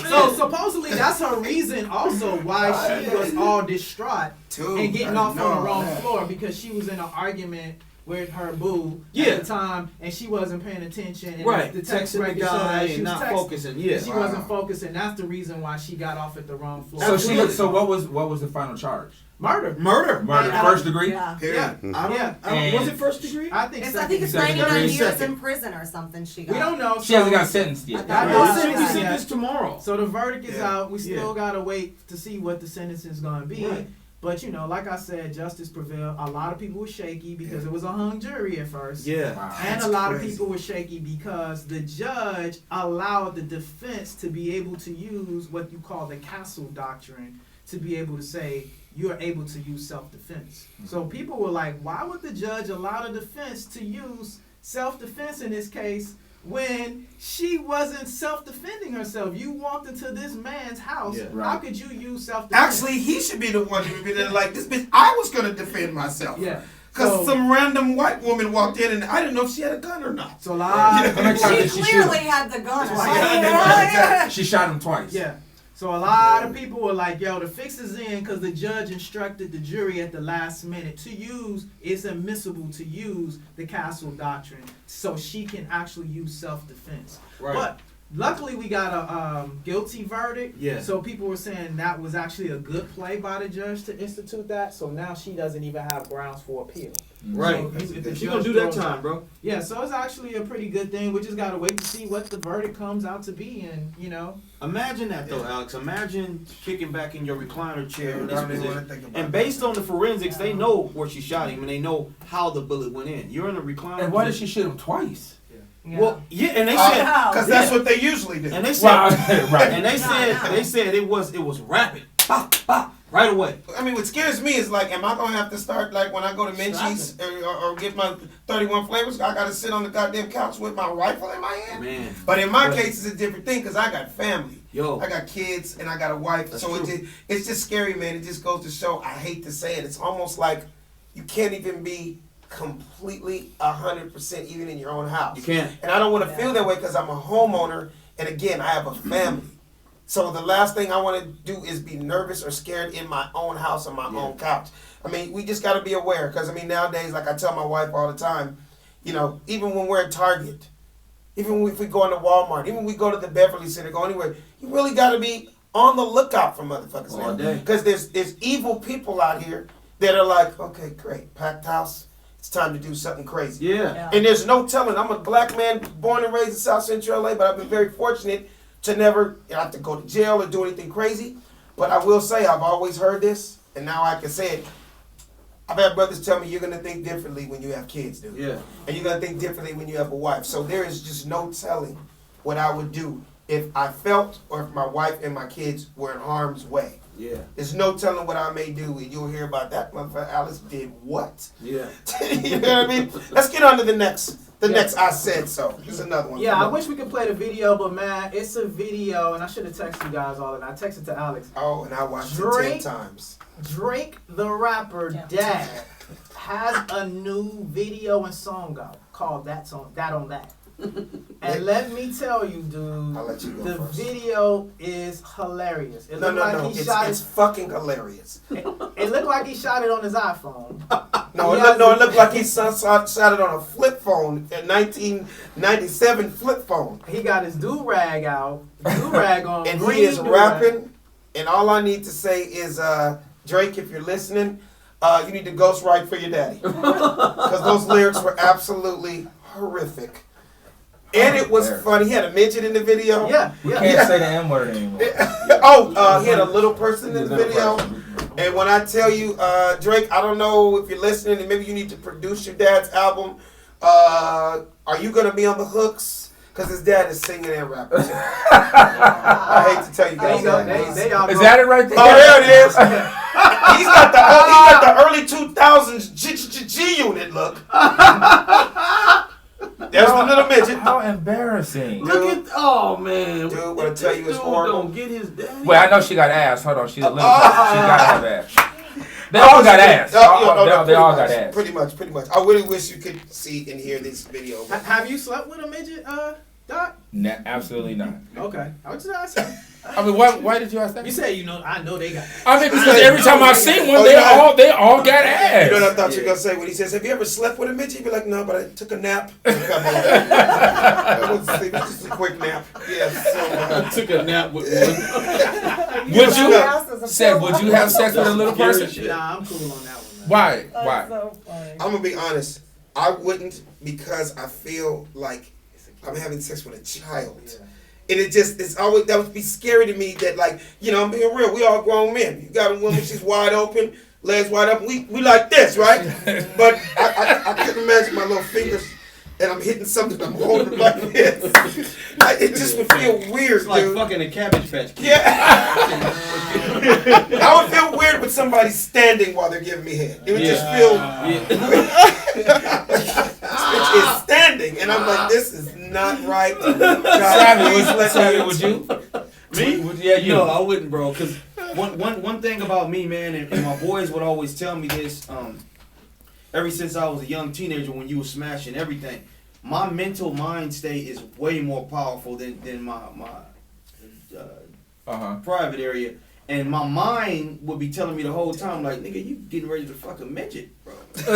So supposedly that's her reason also why she was all distraught Dude, and getting I off on the know wrong that. floor because she was in an argument with her boo Yeah. at the time and she wasn't paying attention and right. the text Texting the record showed guy that she and was not texting. focusing. Yeah. She Wow. wasn't focusing. That's the reason why she got off at the wrong floor. So Absolutely. so what was the final charge? Murder. Murder. Murder, And, first degree. Yeah. Period. I don't. And- Was it first degree? I think. I think it's Second 99 degree. years Second. in prison or something. She got. We don't know. She hasn't got sentenced yet. I thought- No, Well, it's it should be not yet. sentenced tomorrow. So the verdict is Yeah. out. We still Yeah. gotta wait to see what the sentence is gonna be. Right. But you know, like I said, justice prevailed. A lot of people were shaky because it was a hung jury at first. Yeah. Wow. And That's a lot of crazy. people were shaky because the judge allowed the defense to be able to use what you call the castle doctrine to be able to say you're able to use self-defense. So people were like, why would the judge allow the defense to use self-defense in this case when she wasn't self-defending herself? You walked into this man's house. Yeah. Right. How could you use self-defense? Actually, he should be the one to be there like this bitch. I was gonna defend myself. yeah. Because So- some random white woman walked in and I didn't know if she had a gun or not. So a lot of How many times did She she shoot clearly him? had the gun. Yeah. She shot him twice. Yeah. So a lot of people were like, yo, the fix is in because the judge instructed the jury at the last minute to use, it's admissible to use the castle doctrine so she can actually use self-defense. Right. But luckily we got a guilty verdict. Yeah. So people were saying that was actually a good play by the judge to institute that. So now she doesn't even have grounds for appeal. Right. So if the She gonna judge do that throws- time, bro. Yeah, so it's actually a pretty good thing. We just gotta wait to see what the verdict comes out to be, and Imagine that though, Alex. Imagine kicking back in your recliner chair in I this don't even wanna position. think about And that. based on the forensics, they know where she shot him and they know how the bullet went in. You're in a recliner. And why did position. she shoot him twice? Well, yeah, and they said, Because that's what they usually do. and they said, Right. and they said it was rapid, pop, pop, right away. I mean, what scares me is like, am I gonna have to start like when I go to Menchie's or get my 31 flavors? I gotta sit on the goddamn couch with my rifle in my hand. Man, But in my case, it's a different thing because I got family. yo, I got kids and I got a wife. That's So true. it's just scary, man. It just goes to show. I hate to say it. It's almost like you can't even be completely 100% even in your own house. you can't. And I don't want to feel that way because I'm a homeowner, and again, I have a family. So the last thing I want to do is be nervous or scared in my own house on my own couch. I mean, we just got to be aware because I mean nowadays, like I tell my wife all the time, even when we're at Target, even if we go into Walmart, even when we go to the Beverly Center, go anywhere, you really got to be on the lookout for motherfuckers All day. because there's evil people out here that are like, okay, great, packed house. It's time to do something crazy. Yeah. And there's no telling. I'm a black man born and raised in South Central LA, but I've been very fortunate to never have to go to jail or do anything crazy. But I will say I've always heard this, and now I can say it. I've had brothers tell me you're gonna think differently when you have kids, dude. Yeah. And you're gonna think differently when you have a wife. So there is just no telling what I would do if I felt or if my wife and my kids were in harm's way. Yeah. There's no telling what I may do, and you'll hear about that motherfucker. Alice did what? Yeah. You know what I mean? Let's get on to the next. Next I said so. Here's another one. I wish we could play the video, but man, it's a video, and I should have texted you guys all, and I texted to Alex. Oh, and I watched it 10 Drake. times. Drake, the rapper, Dad, has a new video and song out called That on That. And let me tell you, dude, I'll let you go the first. video is hilarious. It No, looked like no. he It's shot fucking hilarious. it looked like he shot it on his iPhone. No, He it has looked like he shot it on a flip phone, a 1997 flip phone. He got his do-rag out, do-rag on, And green he is do-rag. rapping. And all I need to say is, Drake, if you're listening, you need to ghostwrite for your daddy. Because those lyrics were absolutely horrific. And it was funny. He had a midget in the video. Yeah. Can't say the N word anymore. He had a little person in the video. And when I tell you, Drake, I don't know if you're listening, and maybe you need to produce your dad's album. Are you gonna be on the hooks? Because his dad is singing and rapping. I hate to tell you guys that. They all Is that it right there? Oh, there it is. He's got the early 2000s G unit look. There's the little midget. How embarrassing. Look at, oh man. Dude, what I tell you is Dude horrible. don't get his daddy. Well, I know she got ass. Hold on, she's a little. She gotta have ass. They all got ass. They all got ass. Pretty much. I really wish you could see and hear this video. Have you slept with a midget, Doc? Nah, absolutely not. Okay. I was just asking. I mean, why did you ask that? You said I know they got. I mean, because every time I seen one, Oh, they all got ass. You know what I thought you were going to say? When he says, have you ever slept with a midget? You'd be like, no, but I took a nap. It was just a quick nap. Yeah, I took a nap with one. Would you have sex with a little person? Nah, I'm cool on that one, man. Why? I'm going to be honest. I wouldn't because I feel like I'm having sex with a child. Yeah. And it's always, that would be scary to me that I'm being real. We all grown men. You got a woman, she's wide open, legs wide open. We like this, right? But I couldn't imagine my little fingers and I'm hitting something I'm holding like this. It just would feel weird, It's like dude. fucking a Cabbage Patch Kid. Yeah. I would feel weird with somebody standing while they're giving me head. It would just feel Bitch is standing, and I'm like, this is not right. God, please let me. Would you? Me? Yeah, you. No, I wouldn't, bro. Because one thing about me, man, and my boys would always tell me this. Ever since I was a young teenager, when you were smashing everything, my mental mind state is way more powerful than my private area. And my mind would be telling me the whole time, like, nigga, you getting ready to fuck a midget, bro. and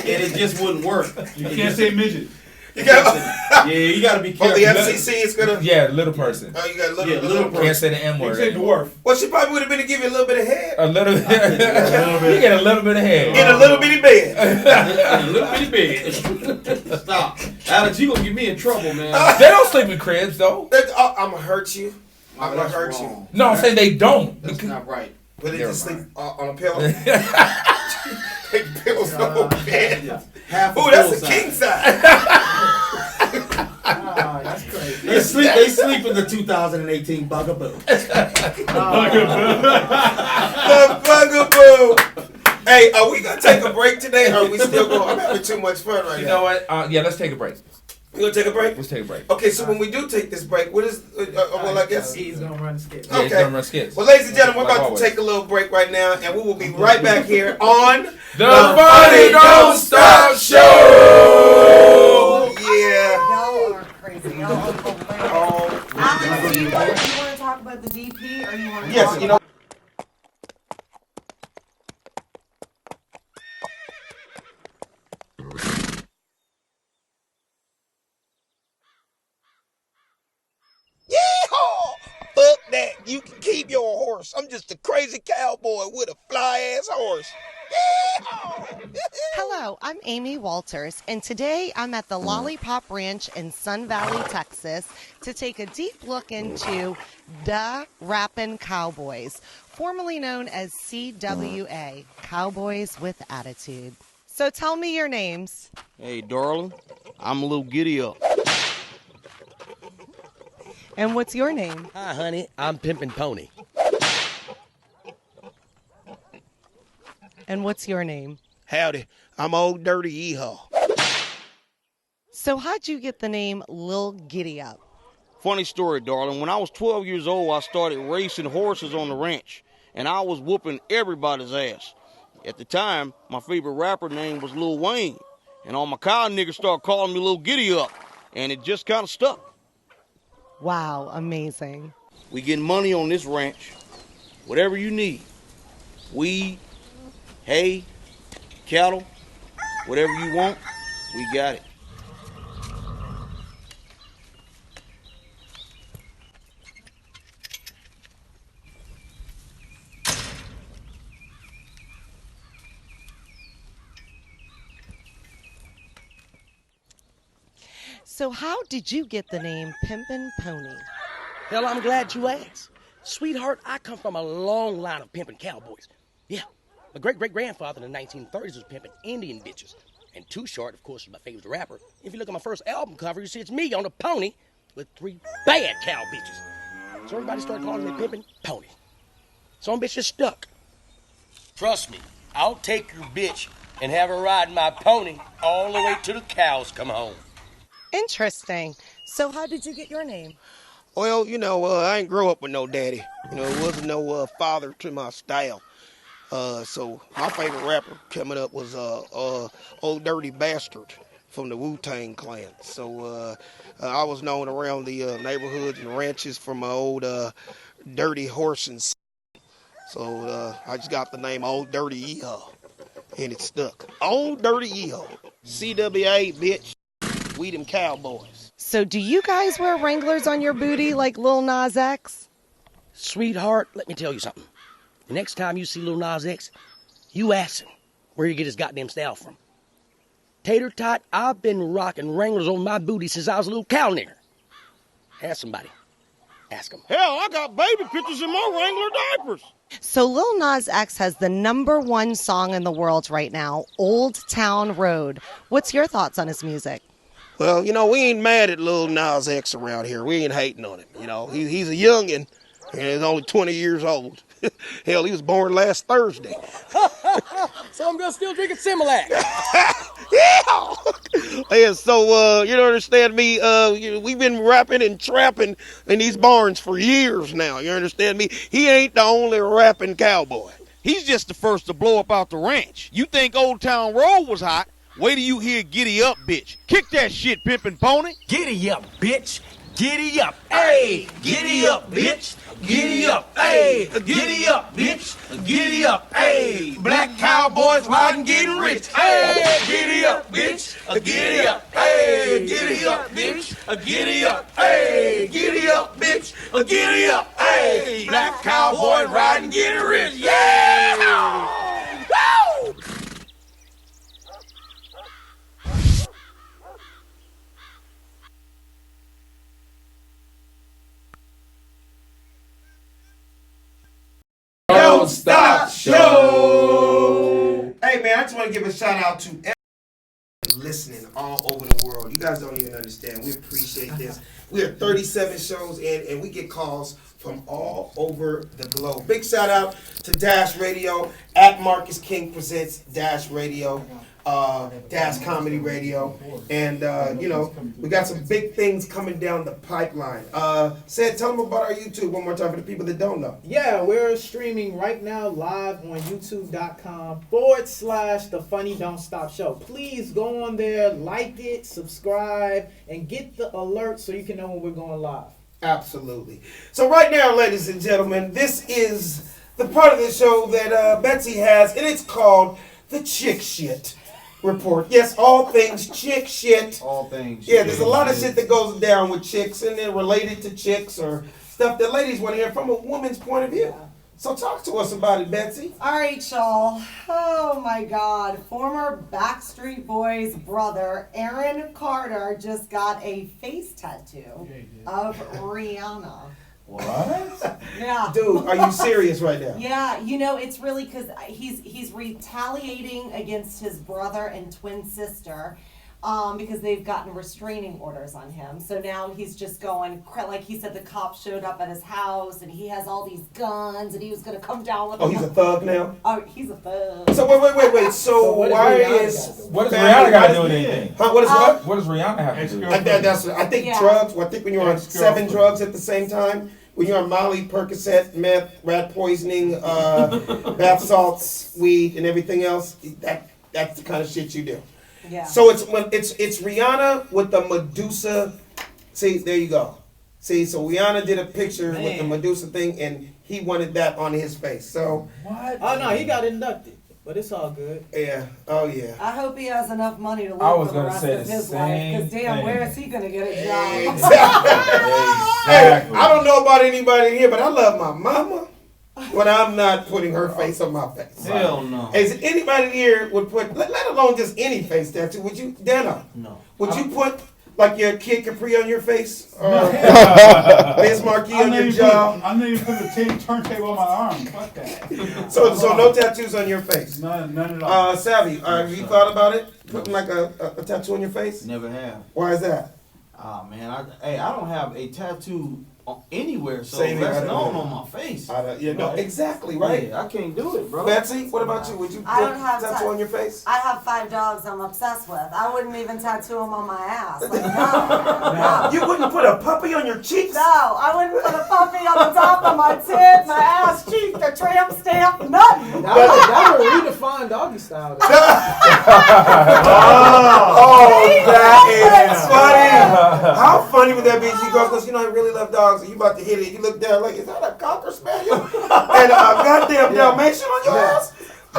it just wouldn't work. You can't say midget. You got. Yeah, you gotta be Oh, careful. the FCC is gonna. Yeah, little person. Oh, you got Yeah, little person. Can't say the M word. Big dwarf. Well, she probably would have been to give you a little bit of head. A little bit. You get a little bit of head. In a little bitty bed. A little bitty bed. Stop. Alex, you gonna get me in trouble, man. They don't sleep in cribs though. I'm gonna hurt you. I'm gonna hurt you. No, I'm saying they don't. That's not right. But they Never just sleep mind. on a pillow. Take pillows on the bed. Half Ooh, that's a king size. Oh, that's crazy. They sleep in the 2018 Bugaboo. The bugaboo. Hey, are we gonna take a break today? Or are we still going? I'm having too much fun right You now. know what? Yeah, let's take a break. We gonna take a break? Let's take a break. Okay, so when we do take this break, what is? Well, I guess. He's gonna run the skit. Yeah, it's Okay. gonna run skits. Well, ladies and gentlemen, we're Like about always. to take a little break right now, and we will be right back here on The Funny Don't Stop Show. Yeah. Y'all are crazy. Y'all are hilarious. Alex, do you want to talk about the DP or you want to Yes, talk you know. Yeehaw! Fuck that. You can keep your horse. I'm just a crazy cowboy with a fly-ass horse. Yeehaw! Hello, I'm Amy Walters, and today I'm at the Lollipop Ranch in Sun Valley, Texas, to take a deep look into the Rappin' Cowboys, formerly known as CWA, Cowboys with Attitude. So tell me your names. Hey, darling, I'm a little giddy up. And what's your name? Hi, honey, I'm Pimpin' Pony. And what's your name? Howdy, I'm Old Dirty Yeehaw. So how'd you get the name Lil Giddy Up? Funny story, darling. When I was 12 years old, I started racing horses on the ranch, and I was whooping everybody's ass. At the time, my favorite rapper name was Lil Wayne, and all my cow niggas started calling me Lil Giddy Up, and it just kind of stuck. Wow, amazing. We getting money on this ranch. Whatever you need. Weed, hay, cattle, whatever you want, we got it. So how did you get the name Pimpin' Pony? Hell, I'm glad you asked. Sweetheart, I come from a long line of pimping cowboys. Yeah, my great-great-grandfather in the 1930s was pimping Indian bitches. And Too Short, of course, is my favorite rapper. If you look at my first album cover, you see it's me on a pony with 3 bad cow bitches. So everybody started calling me Pimpin' Pony. Some bitch just stuck. Trust me, I'll take your bitch and have her ride my pony all the way till the cows come home. Interesting. So how did you get your name? Well, you know, I ain't grow up with no daddy. You know, there wasn't no father to my style. So my favorite rapper coming up was Old Dirty Bastard from the Wu-Tang Clan. So I was known around the neighborhoods and ranches for my old dirty horse and so I just got the name Old Dirty Yeehaw, and it stuck. Old Dirty Yeehaw. CWA, bitch. We them cowboys. So do you guys wear Wranglers on your booty like Lil Nas X? Sweetheart, let me tell you something. The next time you see Lil Nas X, you ask him where he get his goddamn style from. Tater tot, I've been rocking Wranglers on my booty since I was a little cow nigger. Ask somebody. Ask him. Hell, I got baby pictures in my Wrangler diapers. So Lil Nas X has the #1 song in the world right now, Old Town Road. What's your thoughts on his music? Well, you know, we ain't mad at Lil Nas X around here. We ain't hating on him. You know, he's a youngin', and he's only 20 years old. Hell, he was born last Thursday. So I'm gonna still drinking Similac. Yeah. And so, you don't understand me. We've been rapping and trapping in these barns for years now. You understand me? He ain't the only rapping cowboy. He's just the first to blow up out the ranch. You think Old Town Road was hot? Wait till you hear Giddy Up, bitch. Kick that shit, Pimpin' Pony. Giddy up, bitch. Giddy up, hey, giddy up, bitch. Giddy up, hey, giddy up, bitch. Giddy up, hey. Black cowboys riding, getting rich. Hey, giddy up, bitch. Giddy up, hey, giddy up, bitch. Giddy up, hey, giddy up, bitch. Giddy up, hey. Black cowboys riding, getting rich. Yeah! Woo! Don't Stop Show. Hey man, I just want to give a shout out to everyone listening all over the world. You guys don't even understand. We appreciate this. We are 37 shows in, and we get calls from all over the globe. Big shout out to Dash Radio at Marcus King Presents Dash Radio. Dash Comedy Radio, and we got some big things coming down the pipeline. Sid, tell them about our YouTube one more time for the people that don't know. Yeah, we're streaming right now live on youtube.com/The Funny Don't Stop Show. Please go on there, like it, subscribe, and get the alert so you can know when we're going live. Absolutely. So right now, ladies and gentlemen, this is the part of the show that Betsy has, and it's called The Chick Shit Report. Yes, all things chick shit. All things. Yeah, there's a lot of shit that goes down with chicks, and they're related to chicks or stuff that ladies want to hear from a woman's point of view. So talk to us about it, Betsy. All right, y'all. Oh my God. Former Backstreet Boys brother Aaron Carter just got a face tattoo of Rihanna. What? Yeah. Dude, are you serious right now? Yeah, it's really because he's retaliating against his brother and twin sister because they've gotten restraining orders on him. So now he's just going, like he said, the cops showed up at his house and he has all these guns and he was going to come down with them. Oh, he's a thug now? Oh, he's a thug. So wait. So what why is Rihanna got to do with anything? Huh? What is what? What does Rihanna have to do with I think drugs. I think when you're on 7 drugs at the same time, when you're on Molly, Percocet, meth, rat poisoning, bath salts, weed, and everything else, that's the kind of shit you do. Yeah. So it's Rihanna with the Medusa. See, there you go. See, so Rihanna did a picture with the Medusa thing, and he wanted that on his face. So what? Oh no, he got inducted, but it's all good. Yeah. Oh yeah. I hope he has enough money to I live was for the gonna rest say of the his life. same Because damn, thing. where is he gonna get a job? Hey, I don't know about anybody here, but I love my mama. But I'm not putting her face on my face. Hell no. Is anybody here would put, let alone just any face tattoo? Would you, Dano? No. Would you put like your Kid Capri on your face, or Biz Marquis on your jaw? I know you put the turntable on my arm. Fuck that. So no tattoos on your face. None at all. Savvy, have you thought about it? Putting like a tattoo on your face? Never have. Why is that? Ah man, I don't have a tattoo anywhere, so Same here, that's I don't known know. on my face. Exactly, right? Yeah, I can't do it, bro. Betsy, what about you? Would you I put don't have tattoo on your face? I have 5 dogs I'm obsessed with. I wouldn't even tattoo them on my ass. Like, no. You wouldn't put a puppy on your cheeks? No, I wouldn't put a puppy on the top of my tit, my ass cheek, the tramp stamp, nothing. That would redefine doggy style. That is funny. How funny would that be? She goes, because I really love dogs, and you about to hit it. You look down like, is that a Cocker Spaniel? And a goddamn Dalmatian on your ass?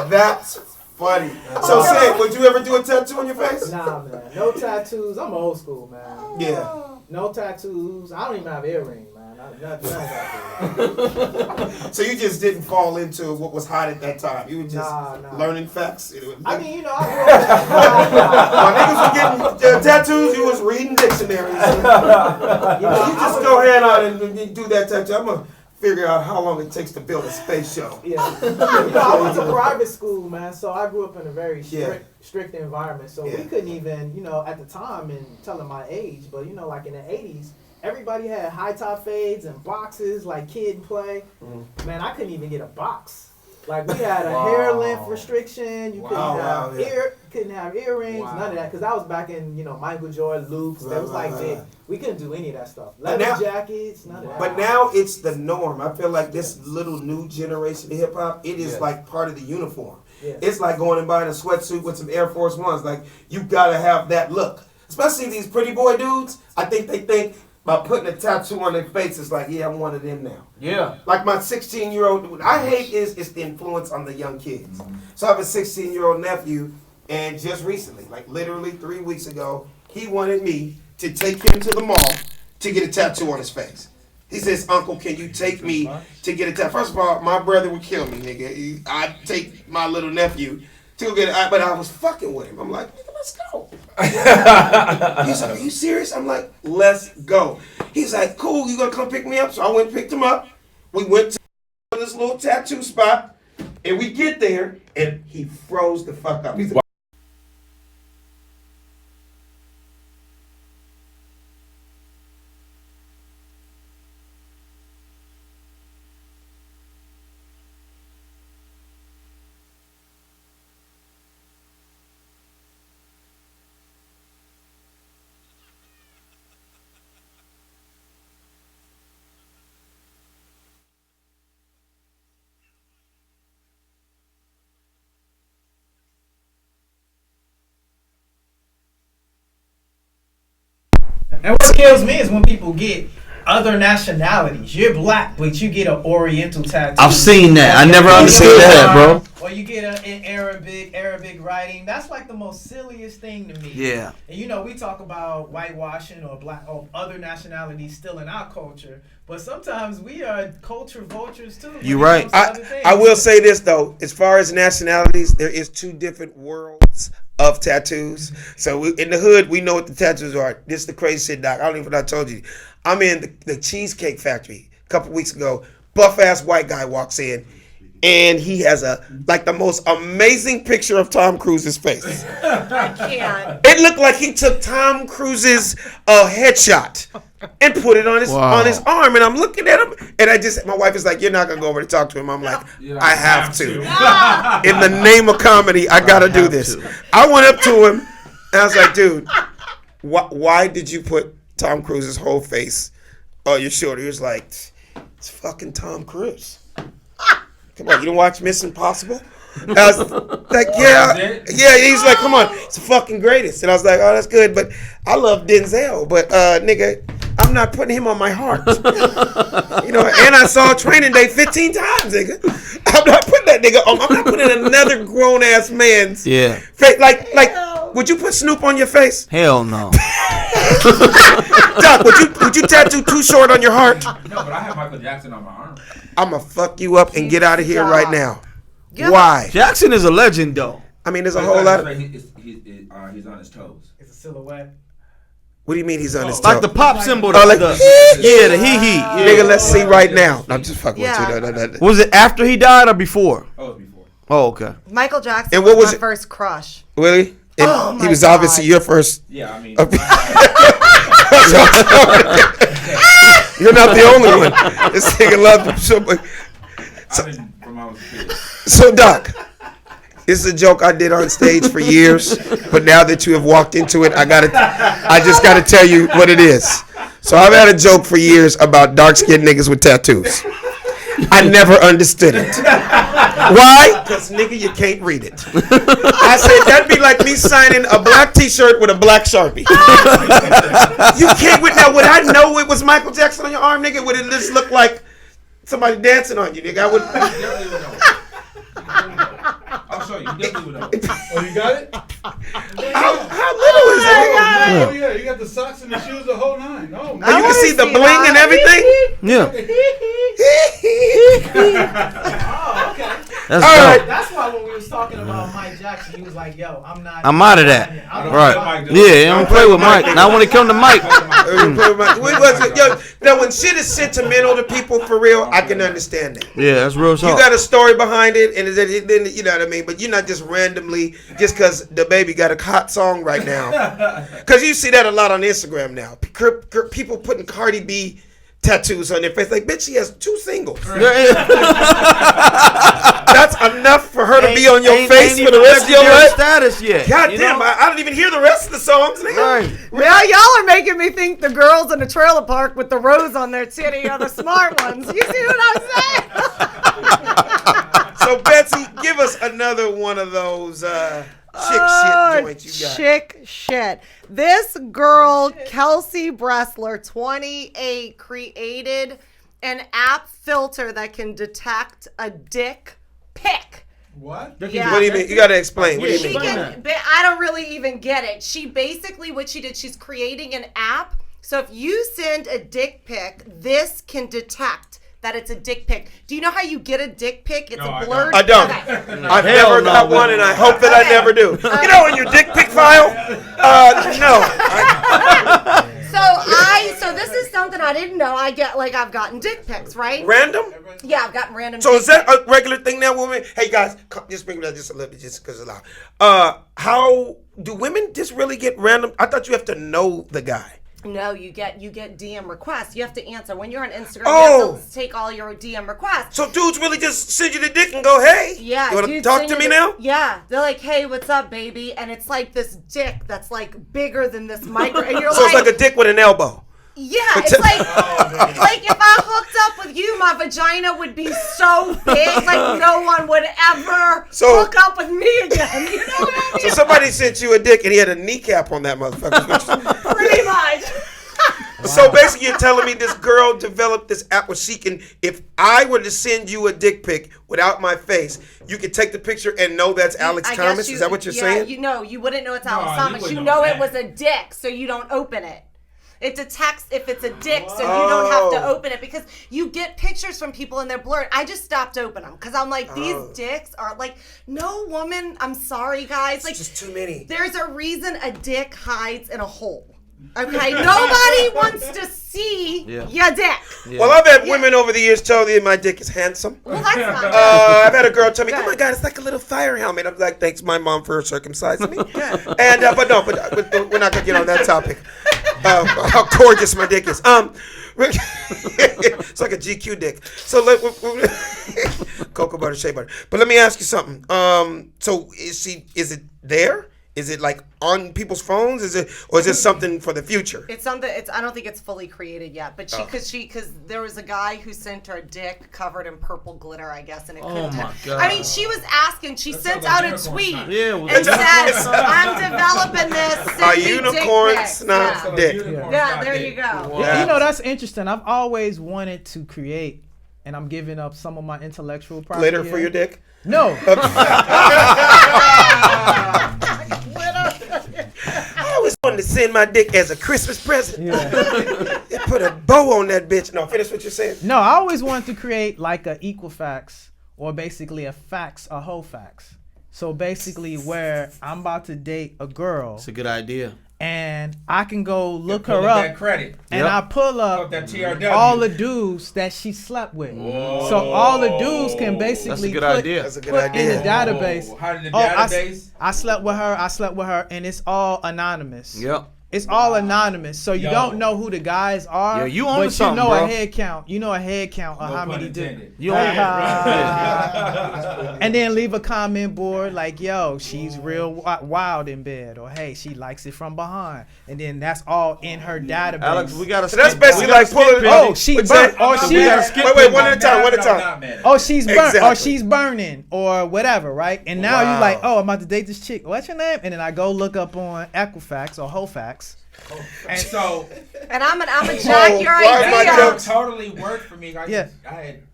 That's funny. So, Sid, would you ever do a tattoo on your face? Nah, man. No tattoos. I'm old school, man. Yeah. No tattoos. I don't even have earrings, man. Nothing. So you just didn't fall into what was hot at that time. You were just learning facts. I mean, While niggas were getting tattoos, you was reading dictionaries. You just go ahead out and do that tattoo. I'm gonna figure out how long it takes to build a space shuttle. Yeah. I went to private school, man, so I grew up in a very strict environment. So we couldn't even, at the time, and telling my age, but like in the 80s, everybody had high top fades and boxes like Kid Play. Mm-hmm. Man, I couldn't even get a box. Like we had a hair length restriction. You couldn't have earrings, none of that. Because that was back in Michael Jordan, Luke. That was like big. We couldn't do any of that stuff. Leather jackets, none of that. But now it's the norm. I feel like this little new generation of hip hop, it is like part of the uniform. Yeah. It's like going and buying a sweatsuit with some Air Force Ones. Like you gotta have that look. Especially these pretty boy dudes. I think they think by putting a tattoo on their face, it's like, yeah, I'm one of them now. Yeah. Like my 16-year-old, what I hate is the influence on the young kids. So I have a 16-year-old nephew, and just recently, like literally 3 weeks ago, he wanted me to take him to the mall to get a tattoo on his face. He says, Uncle, can you take me to get a tattoo? First of all, my brother would kill me, nigga. I'd take my little nephew to go get it, but I was fucking with him. I'm like, nigga, let's go. He's like, are you serious? I'm like, let's go. He's like, cool, you gonna come pick me up? So I went and picked him up. We went to this little tattoo spot, and we get there, and he froze the fuck up. He's like, And what kills me is when people get other nationalities. You're black, but you get an Oriental tattoo. I've seen that. I never understood that, bro. Or you get an Arabic writing. That's like the most silliest thing to me. Yeah. And you know, we talk about whitewashing or black or other nationalities still in our culture, but sometimes we are culture vultures too. You right. I will say this though, as far as nationalities, there is two different worlds of tattoos. So in the hood, we know what the tattoos are. This is the crazy shit, Doc. I don't even know if I told you. I'm in the Cheesecake Factory a couple weeks ago. Buff ass white guy walks in, and he has the most amazing picture of Tom Cruise's face. I can't. It looked like he took Tom Cruise's headshot and put it on his arm, and I'm looking at him, and my wife is like, "You're not gonna go over to talk to him." I'm like, "I have to. In the name of comedy, I gotta do this." I went up to him, and I was like, "Dude, why did you put Tom Cruise's whole face on your shoulder?" He was like, "It's fucking Tom Cruise. Come on, you didn't watch Mission Impossible?" I was like, yeah. He's like, "Come on, it's the fucking greatest." And I was like, "Oh, that's good, but I love Denzel, but nigga, I'm not putting him on my heart." You know, and I saw Training Day 15 times, nigga. I'm not putting that nigga on. I'm not putting another grown ass man's face. Like, would you put Snoop on your face? Hell no. Doc, would you tattoo Too Short on your heart? No, but I have Michael Jackson on my arm. I'ma fuck you up and get out of here right now. Why? Jackson is a legend, though. I mean, there's a whole lot of. He's on his toes. It's a silhouette. What do you mean he's on his toes? Like the pop symbol. Oh, like the hee-hee. Yeah. Nigga, let's see right now. I'm just fucking with you. No. Was it after he died or before? Oh, it was before. Oh, okay. Michael Jackson And what was my it? first crush. Really? And he was obviously your first. Yeah, I mean. You're not the only one. This nigga loved him so much. So, Doc, this is a joke I did on stage for years, but now that you have walked into it, I just gotta tell you what it is. So I've had a joke for years about dark-skinned niggas with tattoos. I never understood it. Why? Because nigga, you can't read it. I said that'd be like me signing a black T-shirt with a black Sharpie. You can't. Now, would I know it was Michael Jackson on your arm, nigga? Would it just look like somebody dancing on you, nigga? I would. I'll show you. You definitely would know. Oh, you got it? How little is it? Oh, yeah, you got the socks and the shoes, the whole nine. Oh, And you can see the bling and everything? Yeah. Oh, okay. That's all dope. right. That's why when we was talking about Mike Jackson, he was like, "Yo, I'm out of that. Right. Yeah, I don't play with Mike. Now when it come to Mike. Now when shit is sentimental to people for real, I can understand that. Yeah, that's real talk. You got a story behind it, and then you know what I mean. But you're not just randomly just because the baby got a hot song right now. Because you see that a lot on Instagram now. People putting Cardi B tattoos on their face. Like, bitch, she has 2 singles. That's enough for her to be on your face for the rest of your life. Status yet. God damn, I don't even hear the rest of the songs. Right. Well, y'all are making me think the girls in the trailer park with the rose on their titty are the smart ones. You see what I'm saying? So, Betsy, give us another one of those shit joints you got. Chick shit. This girl, Kelsey Bressler, 28, created an app filter that can detect a dick pic. What? Yeah. What do you mean? You gotta explain. What do you She mean? I don't really even get it. She basically, what she did, she's creating an app. So if you send a dick pic, this can detect that it's a dick pic. Do you know how you get a dick pic? It's a blurred. I don't. Okay. I've never got one, and I hope that I never do. You know, in your dick pic file? No. So this is something I didn't know. I've gotten dick pics, right? Random? Yeah, I've gotten random. So dick is that pics. a regular thing now, women? Hey guys, just bring that just a little bit, just because it's loud. How do women just really get random? I thought you have to know the guy. No, you get DM requests. You have to answer when you're on Instagram. Oh. You have to take all your DM requests. So dudes really just send you the dick and go, hey, Yeah, you want to dudes talk send to you me the- now? Yeah, they're like, hey, what's up, baby? And it's like this dick that's like bigger than this micro. And you're So it's like a dick with an elbow. Yeah, it's like if I hooked up with you, my vagina would be so big, like no one would ever hook up with me again. You know what I mean? So somebody sent you a dick and he had a kneecap on that motherfucker. Pretty much. So basically you're telling me this girl developed this app where she can, if I were to send you a dick pic without my face, you could take the picture and know that's Alex I Thomas? guess Is that what you're saying? You wouldn't know it's Alex No, Thomas. you You wouldn't know know it that. was a dick, so you don't open it. It detects if it's a dick, so you don't have to open it, because you get pictures from people and they're blurred. I just stopped opening them because I'm like, these dicks are like, no woman, I'm sorry guys. Like, It's just too many. there's a reason a dick hides in a hole. Okay, nobody wants to see your dick. Well, I've had women over the years tell me my dick is handsome. Well, that's not good. I've had a girl tell me, "Oh my God, it's like a little fire helmet." I'm like, "Thanks, my mom, for circumcising me." And but we're not gonna get on that topic. How gorgeous my dick is. It's like a GQ dick. So cocoa butter, shea butter. But let me ask you something. So is it there? Is it like on people's phones? Is it, or is this something for the future? It's something. I don't think it's fully created yet. But because there was a guy who sent her a dick covered in purple glitter, I guess, and it couldn't. my God. I mean, she was asking. She sent out a tweet Yeah, and said, "I'm developing this. Send A me unicorn dick pics." snot dick. Yeah, there you go. Yeah. You know, that's interesting. I've always wanted to create, and I'm giving up some of my intellectual property. Glitter for your dick? No. I always wanted to send my dick as a Christmas present. Yeah. Put a bow on that bitch. No, finish what you're saying. No, I always wanted to create like a Equifax, or basically a whole fax. So basically where I'm about to date a girl It's a good idea. and I can go look Pull her up that up credit. and I pull Up up that TRW. all the dudes that she slept with. So all the dudes can basically good put, idea. That's a good put in the idea. database. How did the I database? slept with her, and it's all anonymous. Yep. It's all anonymous, so you Yo. don't know who the guys are. Yeah, you onto but something, you know bro. a head count. You know a head count of No how pun many dudes. intended. You only And then leave a comment board like, yo, she's real wild in bed, or hey, she likes it from behind, and then that's all in her database. Alex, we gotta. So that's basically like pulling. Oh, she What's burnt, that? or So she, we gotta skip Wait, one at a time. One at a time. oh, she's burnt, or Exactly. she's burning, or whatever, right? And now Wow. you like, oh, I'm about to date this chick. What's your name? And then I go look up on Equifax or Hofax. And so And I'm a jack your why am I idea. joking? totally worked for me. Yeah.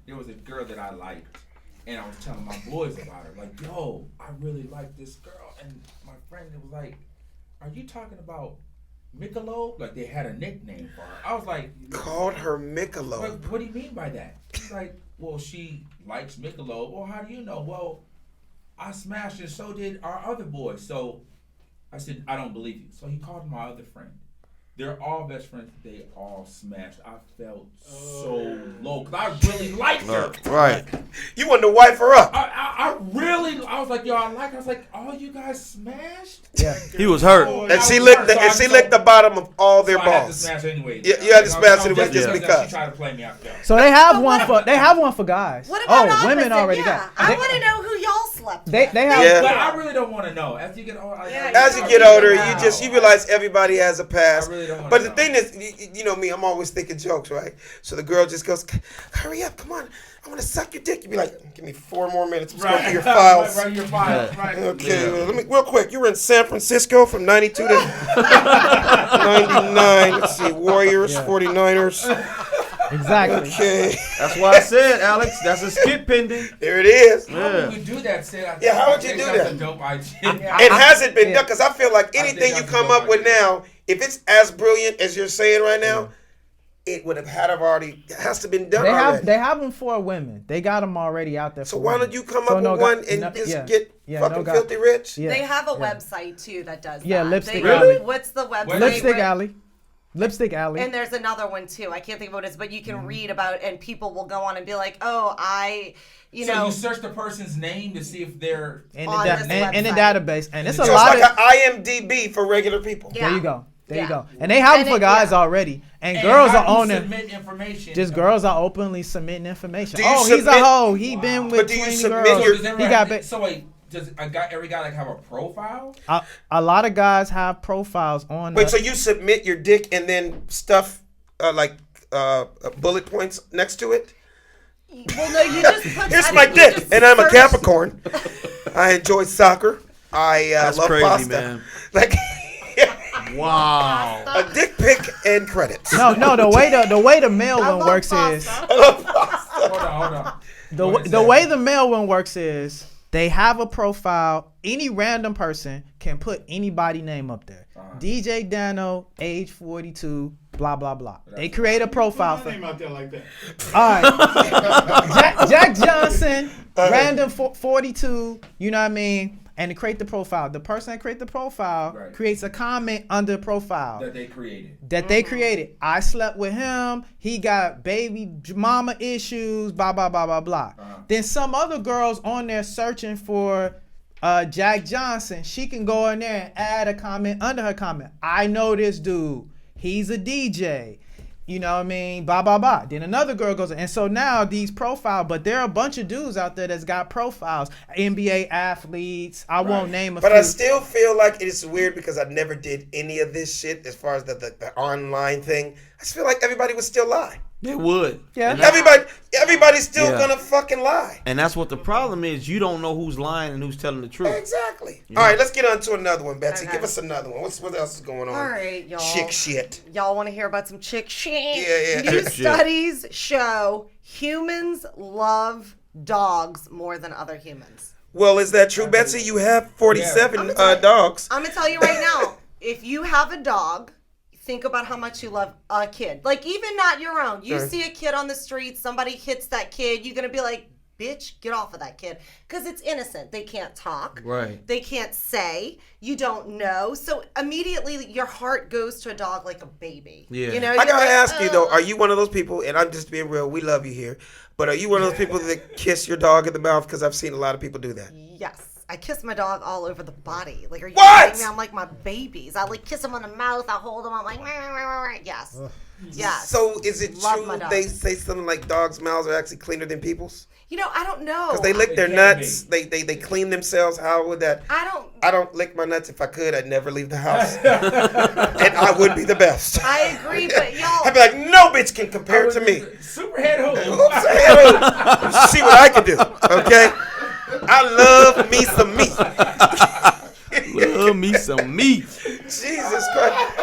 There was a girl that I liked, and I was telling my boys about her. Like, yo, I really like this girl, and my friend was like, "Are you talking about Michelob?" Like they had a nickname for her. I was like, Called her Michelob. what do you mean by that? She's like, well, she likes Michelob. Well, how do you know? Well, I smashed, and so did our other boys. So I said, I don't believe you. So he called my other friend. They're all best friends. They all smashed. I felt so low because I really liked her. Right. You wanted to wipe her up. I was like, yo, I like her. I was like, oh, you guys smashed? Yeah. He was hurt. And she licked the bottom of all their So I had to balls. smash anyway. Yeah, you had to smash it Just just because. She tried to play me out there. So they have one for guys. What about women opposite? already Yeah. got. I want to know who y'all slept They with. have. Yeah. But I really don't want to know. As you get older, As you get older, you realize everybody has a past. I really don't wanna But the know. thing is, you know me, I'm always thinking jokes, right? So the girl just goes, "Hurry up, come on, I want to suck your dick." You be like, "Give me 4 more minutes. I'm just going through your files." Right, your files. Right. Okay, let me real quick. You were in San Francisco from '92 to '99. Let's see, Warriors, 49ers. Exactly. Okay, That's why I said, Alex, that's a skip pending. there it is. How would we do that, Sid? Yeah, how would you do That's that? a dope idea. It hasn't been yeah. done because I feel like I anything think you that's come a dope up with idea. now, if it's as brilliant as you're saying right now, it would have already. It has to have been done already. They have them for women. They got them already out there. So for why women. don't you come So up no with guy- one and no- just yeah. get Yeah, fucking no guy- filthy rich? Yeah. They have a yeah. website too that does Yeah, that. Lipstick They- Alley. What's the website? Lipstick where- Alley. Lipstick Alley. And there's another one too. I can't think of what it is, but you can Mm-hmm. read about, and people will go on and be like, "Oh, So you search the person's name to see if they're in on the, this in the website. database, and it's a So lot it's like of. an IMDb for regular people. Yeah. There you go. There Yeah. you go. And they have And them for it- guys yeah. already, and And girls how are do you on there. submit information. Just girls are openly submitting information. Do you Oh, he's a submit- hoe. He been with But do you 20 submit girls. your- Does He everybody- got ba- so wait, does every guy like have a profile? a lot of guys have profiles on. Wait, so you submit your dick and then stuff bullet points next to it? Well, no, you just put. Here's I my think you dick, just and I'm a search- Capricorn. I enjoy soccer. I That's love crazy, pasta. man. Like Wow. a dick pic and credits. no, the way the mail one works is Hold on. the way the mail one works is they have a profile. Any random person can put anybody name up there. DJ Dano, age 42, blah blah blah. They create a profile Put for. my name out there like that. All right, Jack Johnson, random 42. You know what I mean? And to create the profile, the person that create the profile Right. creates a comment under the profile That they created. that they created. I slept with him. He got baby mama issues. Blah blah blah blah blah. Then some other girls on there searching for Jack Johnson. She can go in there and add a comment under her comment. I know this dude. He's a DJ. You know what I mean? Blah, blah, blah. Then another girl goes, and so now these profile, but there are a bunch of dudes out there that's got profiles. NBA athletes. I won't name a But few. I still feel like it's weird because I never did any of this shit as far as the online thing. I just feel like everybody would still lie. They would. Yeah. And that's- Everybody's still Yeah. gonna fucking lie. And that's what the problem is. You don't know who's lying and who's telling the truth. Exactly. All right, let's get on to another one, Betsy. Okay. Give us another one. What else is going on? All right, y'all. Chick shit. Y'all want to hear about some chick shit? Yeah. New Chick shit. studies show humans love dogs more than other humans. Well, is that true, Betsy? You have 47 dogs. I'm gonna tell you right now, if you have a dog, think about how much you love a kid. Like, even not your own. You see a kid on the street, somebody hits that kid, you're gonna be like, bitch, get off of that kid. Because it's innocent. They can't talk. Right. They can't say. You don't know. So immediately your heart goes to a dog like a baby. Yeah. You know, I you're gotta like, ask you though, "Ugh." are you one of those people? And I'm just being real. We love you here, but are you one of those people that kiss your dog in the mouth? Because I've seen a lot of people do that. Yes. I kiss my dog all over the body. Like, are you What? kidding me? I'm like my babies. I like kiss them on the mouth. I hold them. I'm like, yes. Yes. So is it Love true my dog. they say something like dogs' mouths are actually cleaner than people's? You know, I don't know. Because they lick their It can nuts, they clean themselves. How would that? I don't lick my nuts. If I could, I'd never leave the house, and I would be the best. I agree, but y'all. I'd be like, no bitch can compare to me. Superhead who? Oops, hey, see what I can do, okay? I love me some meat. Love me some meat. Jesus Christ.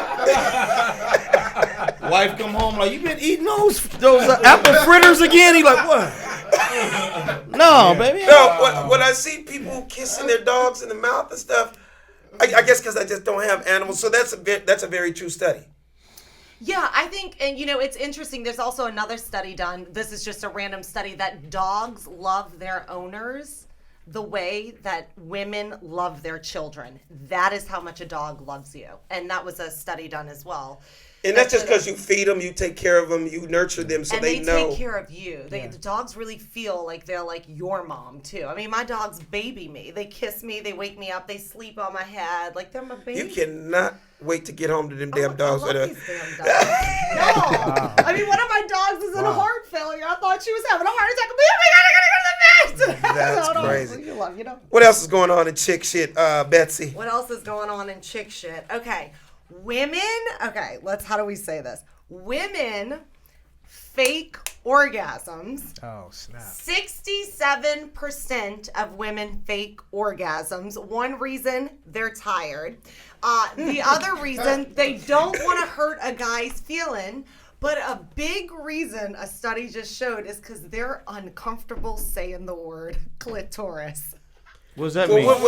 Wife come home like, you been eating those apple fritters again? He like, what? No, baby. No, when I see people kissing their dogs in the mouth and stuff, I guess because I just don't have animals. So that's a very true study. Yeah, I think, and you know, it's interesting. There's also another study done. This is just a random study that dogs love their owners the way that women love their children. That is how much a dog loves you. And that was a study done as well. And that's just because you feed them, you take care of them, you nurture them, so and they know. take care of you. The dogs really feel like they're like your mom too. I mean, my dogs baby me. They kiss me. They wake me up. They sleep on my head like they're my baby. You cannot wait to get home to them damn I dogs. love these damn dogs. No. I mean, one of my dogs is in a heart failure. I thought she was having a heart attack. Oh my God, I gotta go to the vet. That's crazy. What else is going on in chick shit, Betsy? What else is going on in chick shit? Okay, women. Okay, how do we say this? Women fake orgasms. Oh, snap. 67% of women fake orgasms. One reason, they're tired. The other reason, they don't want to hurt a guy's feeling. But a big reason a study just showed is because they're uncomfortable saying the word clitoris. What does that mean? What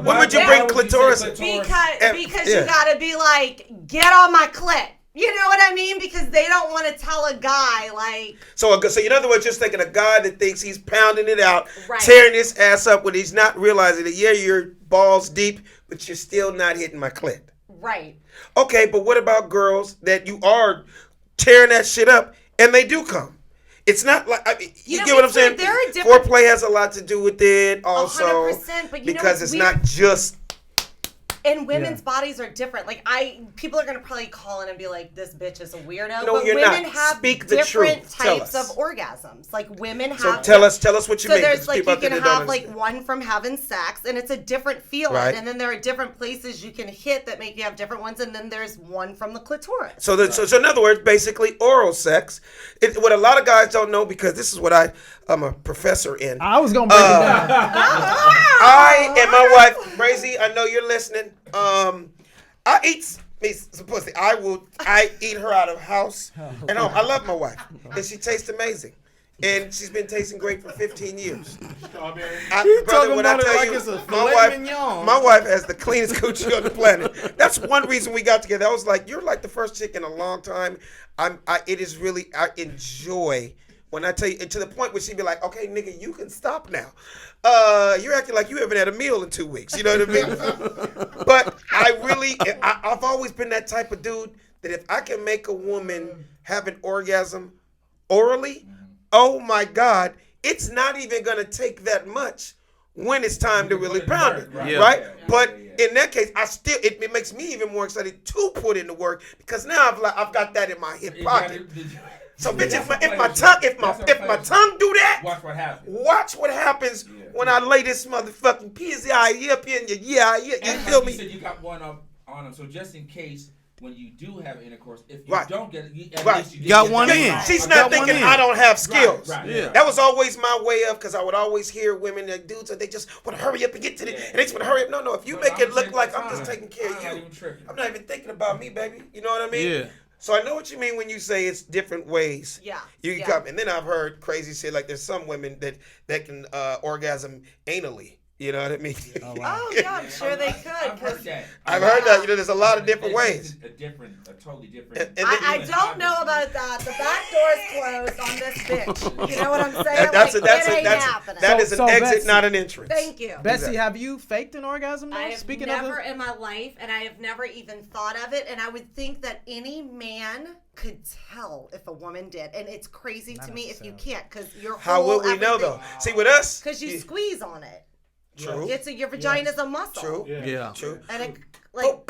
would you bring clitoris? Because you gotta be like, get on my clit. You know what I mean? Because they don't want to tell a guy like. So in other words, just thinking a guy that thinks he's pounding it out, right, tearing his ass up when he's not realizing that you're balls deep, but you're still not hitting my clit. Right. Okay, but what about girls that you are tearing that shit up and they do come? It's not like you get what I'm saying. Foreplay has a lot to do with it, also 100%, but because it's not just. And women's bodies are different. Like people are gonna probably call in and be like, "This bitch is a weirdo." No, but you're women not. have Speak the different truth. types of orgasms. Like women have. So tell us what you mean. So there's like you can have like understand. one from having sex, and it's a different feeling. Right. And then there are different places you can hit that make you have different ones, and then there's one from the clitoris. So in other words, basically oral sex. What a lot of guys don't know, because this is what I'm a professor in. I was gonna break it down. I and my wife, Brazy, I know you're listening. I eat some pussy. I eat her out of house and home. I love my wife, and she tastes amazing, and she's been tasting great for 15 years. My wife has the cleanest coochie on the planet. That's one reason we got together. I was like, you're like the first chick in a long time. I enjoy when I tell you, to the point where she'd be like, okay, nigga, you can stop now. You're acting like you haven't had a meal in 2 weeks. You know what I mean? But I've always been that type of dude that if I can make a woman have an orgasm orally, oh my God, it's not even going to take that much when it's time to really pound it, right? But in that case, it makes me even more excited to put in the work, because now I've got that in my hip pocket. So bitch, if my tongue do that, watch what happens when I lay this motherfucking pizza up in you. You feel me? You said you got one up on them, so just in case when you do have intercourse, if you don't get it, at least you got one in. She's not thinking I don't have skills. Yeah. That was always my way of, because I would always hear women, like dudes, they just want to hurry up and get to it, and they just want to hurry up. No, if you make it look like I'm just taking care of you, I'm not even thinking about me, baby. You know what I mean? Yeah. So I know what you mean when you say it's different ways. Yeah. You can come, and then I've heard crazy shit like there's some women that can orgasm anally. You know what I mean? Oh, yeah, I'm sure they could. I've heard that. I've heard that. There's a lot of different ways. A totally different. I don't know about that. The back door is closed on this bitch. You know what I'm saying? That is an exit, Betsy, not an entrance. Thank you. Betsy, have you faked an orgasm? I have never in my life, and I have never even thought of it. And I would think that any man could tell if a woman did, and it's crazy to me if you can't, because your how would we know though? See, with us, because you squeeze on it. True. Your vagina's a muscle. True. Yeah. True. And it, but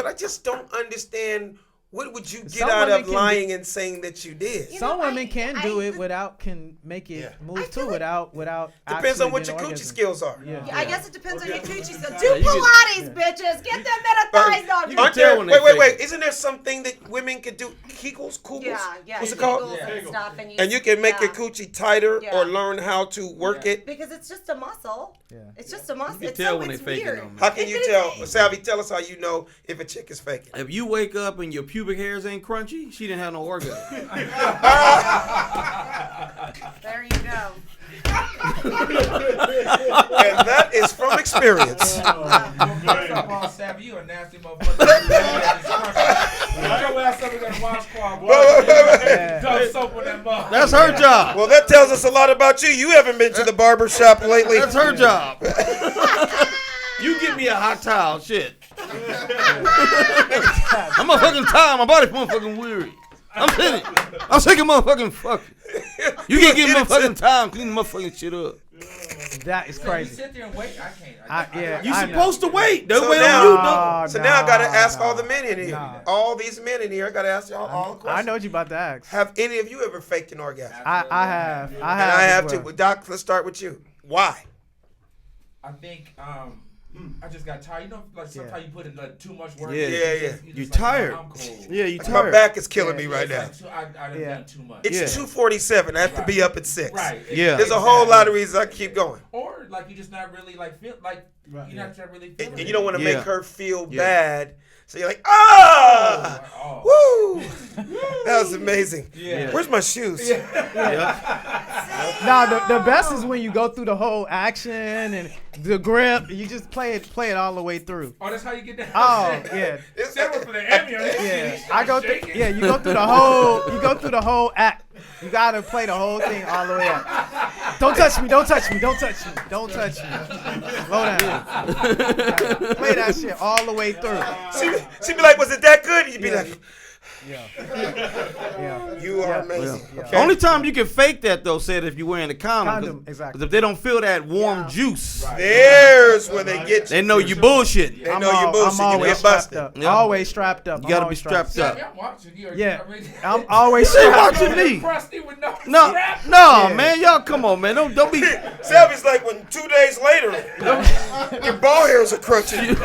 I just don't understand. What would you get Some out women of can lying and saying that you did? Some women can do it can make it move too without. Depends on what your coochie skills are. Yeah. I guess it depends on your coochie skills. Do Pilates, bitches. Get them thighs on. Aren't there, wait. Isn't there something that women could do? Kegels? Yeah. What's it called? And stuff, and you can make your coochie tighter or learn how to work it. Because it's just a muscle. Yeah. It's just a muscle. You can tell when they faking weird. them. How can you tell? Salvi, tell us how you know if a chick is faking. If you wake up and your pubic hairs ain't crunchy, she didn't have no orgasm. There you go. And that is from experience. First of all, Savvy, you a nasty motherfucker. Get your ass up in that washcloth, boy. Dump soap on that mug. That's her job. Well, that tells us a lot about you. You haven't been to the barber shop lately. That's her job. You give me a hot towel, shit. I'm motherfucking tired. My body's motherfucking weary. I'm sick of motherfucking fucking. You can give me motherfucking time, clean the motherfucking shit up. That is You crazy. sit there and wait. I can't. You I supposed to wait. Don't So wait now- on you. So now I gotta ask all the nah, men in here. nah. All these men in here, I gotta ask y'all all the questions. I know what you about to ask. Have any of you ever faked an orgasm? I have. And I have as too. well. Well, Doc, let's start with you. Why? I think I just got tired. You know, like sometimes you put in like too much work. Yeah. Yeah. You tired. I'm cold. Yeah, you My tired. back is killing me right It's now. like I done done too much. It's Yeah. 2:47. I have to be up at 6. Right. Yeah. There's a whole lot of reasons I can keep going. Or like you just not really like feel like you're not really feeling And you don't want to Yeah. make her feel Yeah. bad. So you're like, ah! Oh. Woo! That was amazing. Yeah. Where's my shoes? Nah, the best is when you go through the whole action and the grip. You just play it all the way through. Oh, that's how you get that. Oh yeah, It's Several for the Emmy on this yeah. shit. I go through. Shaking. Yeah, you go through the whole act. You gotta play the whole thing all the way up. Don't touch me. Don't touch me. Don't touch me. Don't touch me. Slow down. Play that shit all the way through. She'd be like, was it that good? You'd be like, Yeah. you are amazing. Yeah. Only time you can fake that though, said if you're wearing a condom. Condom, exactly. Because if they don't feel that warm juice, There's where they get you. they know you bullshit. They know you bullshit. I'm You always get busted. strapped up. Yeah. Always strapped up. You I'm gotta be always strapped Yeah, up. I'm watching you. Yeah. I mean, I'm always She strapped watching up. me. Crusty with no No, strap. no, Yeah. man, y'all come on, man. Don't be. Selby's like when 2 days later, your ball hairs are crunching.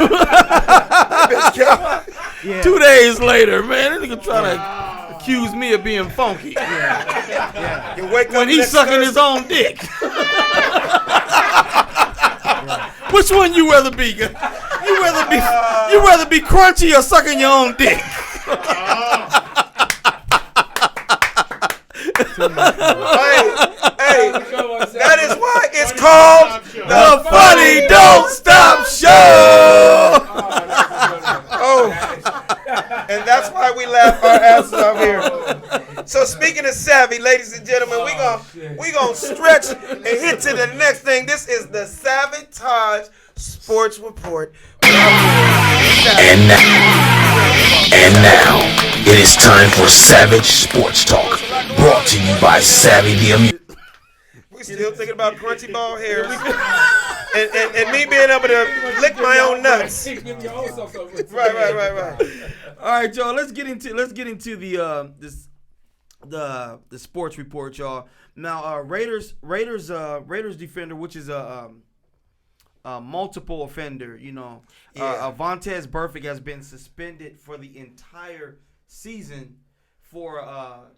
Yeah. 2 days later, man, this nigga trying to accuse me of being funky You wake up when he's next sucking his Thursday- own dick. Which one you rather be? You rather be crunchy or sucking your own dick? Hey, that is why it's called The Funny Don't Stop Show. Oh, and that's why we laugh our asses off here. So speaking of savvy, ladies and gentlemen, we gonna stretch and hit to the next thing. This is the Sabotage Sports Report. And now, it is time for Savage Sports Talk, brought to you by Savvy the Amusement. We still thinking about crunchy ball hairs and me being able to lick my own nuts. Right. All right, y'all. Let's get into the sports report, y'all. Now, Raiders defender, which is a multiple offender. You know, Vontaze Burfict has been suspended for the entire season for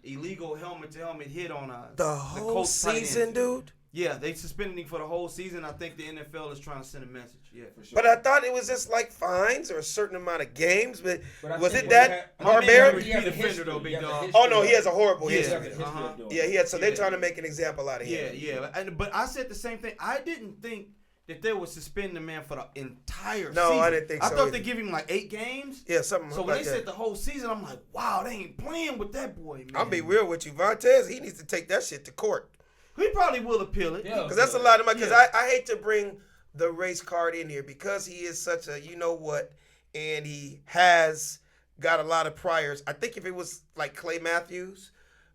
illegal helmet-to-helmet hit on The whole season, dude. Yeah, they suspended him for the whole season. I think the NFL is trying to send a message. Yeah, for sure. But I thought it was just like fines or a certain amount of games. But But I was think it that barbaric? He has a Repeat offender, history. though, big He has a dog. history. Oh no, he has a horrible Yeah. history. Uh-huh. Yeah, he had. So they're trying to make an example out of him. Yeah. But I said the same thing. I didn't think that they would suspend the man for the entire No, season. I didn't think so I thought either. they give him like 8 games. Yeah, something So when like they that. said the whole season, I'm like, wow, they ain't playing with that boy, man. I'll be real with you, Vontaze. He needs to take that shit to court. He probably will appeal it. Yeah. Because that's a lot of money. Because Yeah. I hate to bring the race card in here because he is such a you know what, and he has got a lot of priors. I think if it was like Clay Matthews,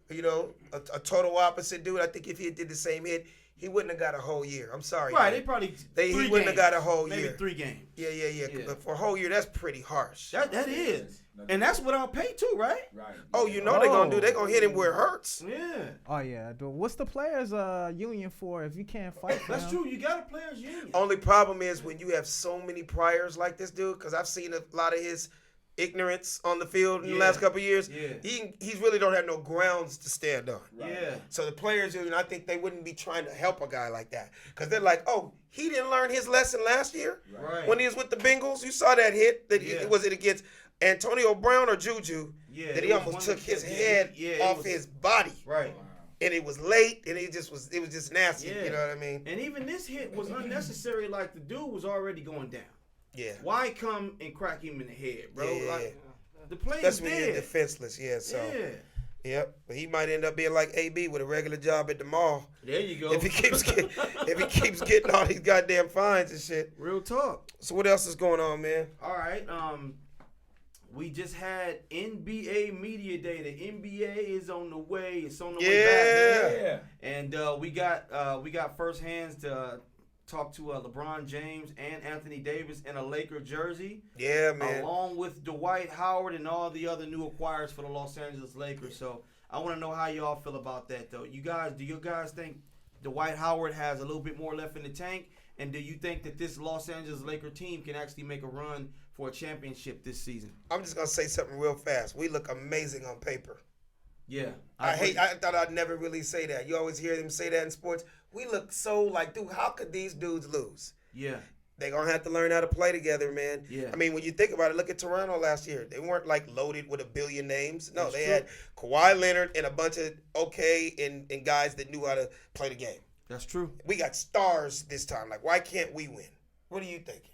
you know, a total opposite dude, I think if he did the same hit, he wouldn't have got a whole year. I'm sorry. Right, man. they probably He 3 wouldn't have games, got a whole maybe year. 3 games. Yeah. Yeah. But for a whole year, that's pretty harsh. That is. And that's without pay too, right? Right. Oh, you know they're gonna do. They're gonna hit him where it hurts. Yeah. Oh yeah. Dude, what's the players' union for if you can't fight? For That's them? true. You got a players union. Only problem is when you have so many priors like this dude, because I've seen a lot of his ignorance on the field in the last couple of years. Yeah. He's really don't have no grounds to stand on. Yeah. So the players union, I think they wouldn't be trying to help a guy like that because they're like, oh, he didn't learn his lesson last year Right. when he was with the Bengals. You saw that hit that Yeah. was it against Antonio Brown or Juju Yeah, that it he was almost one took that- his yeah, head yeah, it off was- his body. Right. And it was late, and it was just nasty. Yeah. You know what I mean? And even this hit was unnecessary. Like the dude was already going down. Yeah. Why come and crack him in the head, bro? Yeah. Like the play is That's when you're dead. defenseless. Yeah. So. Yeah. Yep. But he might end up being like AB with a regular job at the mall There you go. if he keeps getting all these goddamn fines and shit. Real talk. So what else is going on, man? All right. We just had NBA Media Day. The NBA is on the way. It's on the way back. Yeah. Yeah. And we got first hands to talked to LeBron James and Anthony Davis in a Laker jersey. Yeah, man. Along with Dwight Howard and all the other new acquires for the Los Angeles Lakers. So I want to know how y'all feel about that, though. Do you guys think Dwight Howard has a little bit more left in the tank? And do you think that this Los Angeles Laker team can actually make a run for a championship this season? I'm just gonna say something real fast. We look amazing on paper. Yeah. I thought I'd never really say that. You always hear them say that in sports. We look so like, dude, how could these dudes lose? Yeah. They're going to have to learn how to play together, man. Yeah. I mean, when you think about it, look at Toronto last year. They weren't, like, loaded with a billion names. No, That's they true. had Kawhi Leonard and a bunch of and guys that knew how to play the game. That's true. We got stars this time. Like, why can't we win? What are you thinking?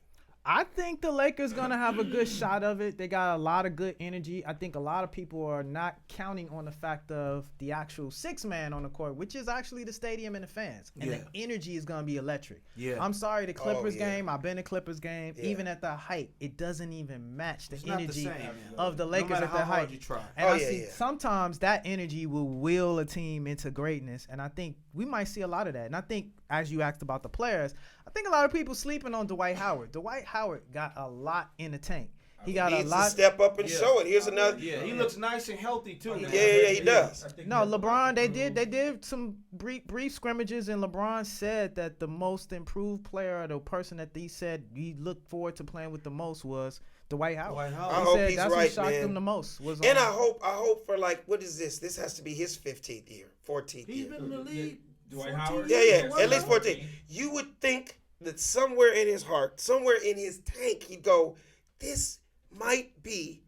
I think the Lakers gonna have a good shot of it. They got a lot of good energy. I think a lot of people are not counting on the fact of the actual six man on the court, which is actually the stadium and the fans. And the energy is gonna be electric. Yeah. I'm sorry, the Clippers game. I've been to Clippers game. Yeah. Even at the height, it doesn't even match the It's not the energy same. of the No Lakers matter at the how hard height. you try. And sometimes that energy will will a team into greatness, and I think we might see a lot of that. And I think, as you asked about the players, I think a lot of people sleeping on Dwight Howard. Dwight Howard got a lot in the tank. He got Needs a lot. to step up and show it. Here's another. Yeah, he looks nice and healthy, too. Man. Yeah, he does. No, LeBron, they did some brief scrimmages, and LeBron said that the most improved player, or the person that he said he looked forward to playing with the most, was Dwight Howard. Dwight Howard. I He hope said he's that's right, what shocked man. him the most. Was And I hope for, like, what is this? This has to be his 15th year, 14th He's year. been in the league. Dwight 14 Howard? Yeah, years. at least 14. You would think that somewhere in his heart, somewhere in his tank, he'd go, this might be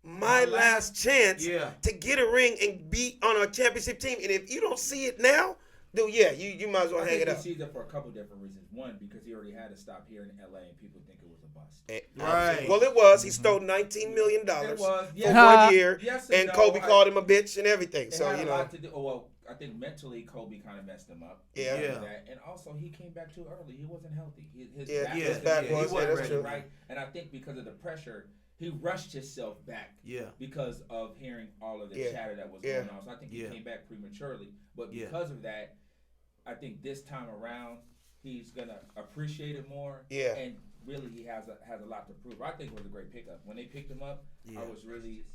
my last chance to get a ring and be on a championship team. And if you don't see it now, dude, you might as well I hang think it he up. sees it for a couple different reasons. One, because he already had to stop here in LA and people think it was a bust. Right. Well, it was. He stole $19 million It was. for Yes. 1 year, Yes and no. Kobe called him a bitch and everything. It So, had you a know. lot to do. Well, I think mentally Kobe kind of messed him up. Yeah. because of Yeah. that. And also he came back too early. He wasn't healthy. His Yeah, back his wasn't back ready. was, He yeah, wasn't that's ready, true. right? And I think because of the pressure, he rushed himself back. Yeah. Because of hearing all of the Yeah. chatter that was Yeah. going on. So I think he Yeah. came back prematurely. But Yeah. because of that, I think this time around he's gonna appreciate it more. Yeah. And really he has a lot to prove. I think it was a great pickup. When they picked him up, I was really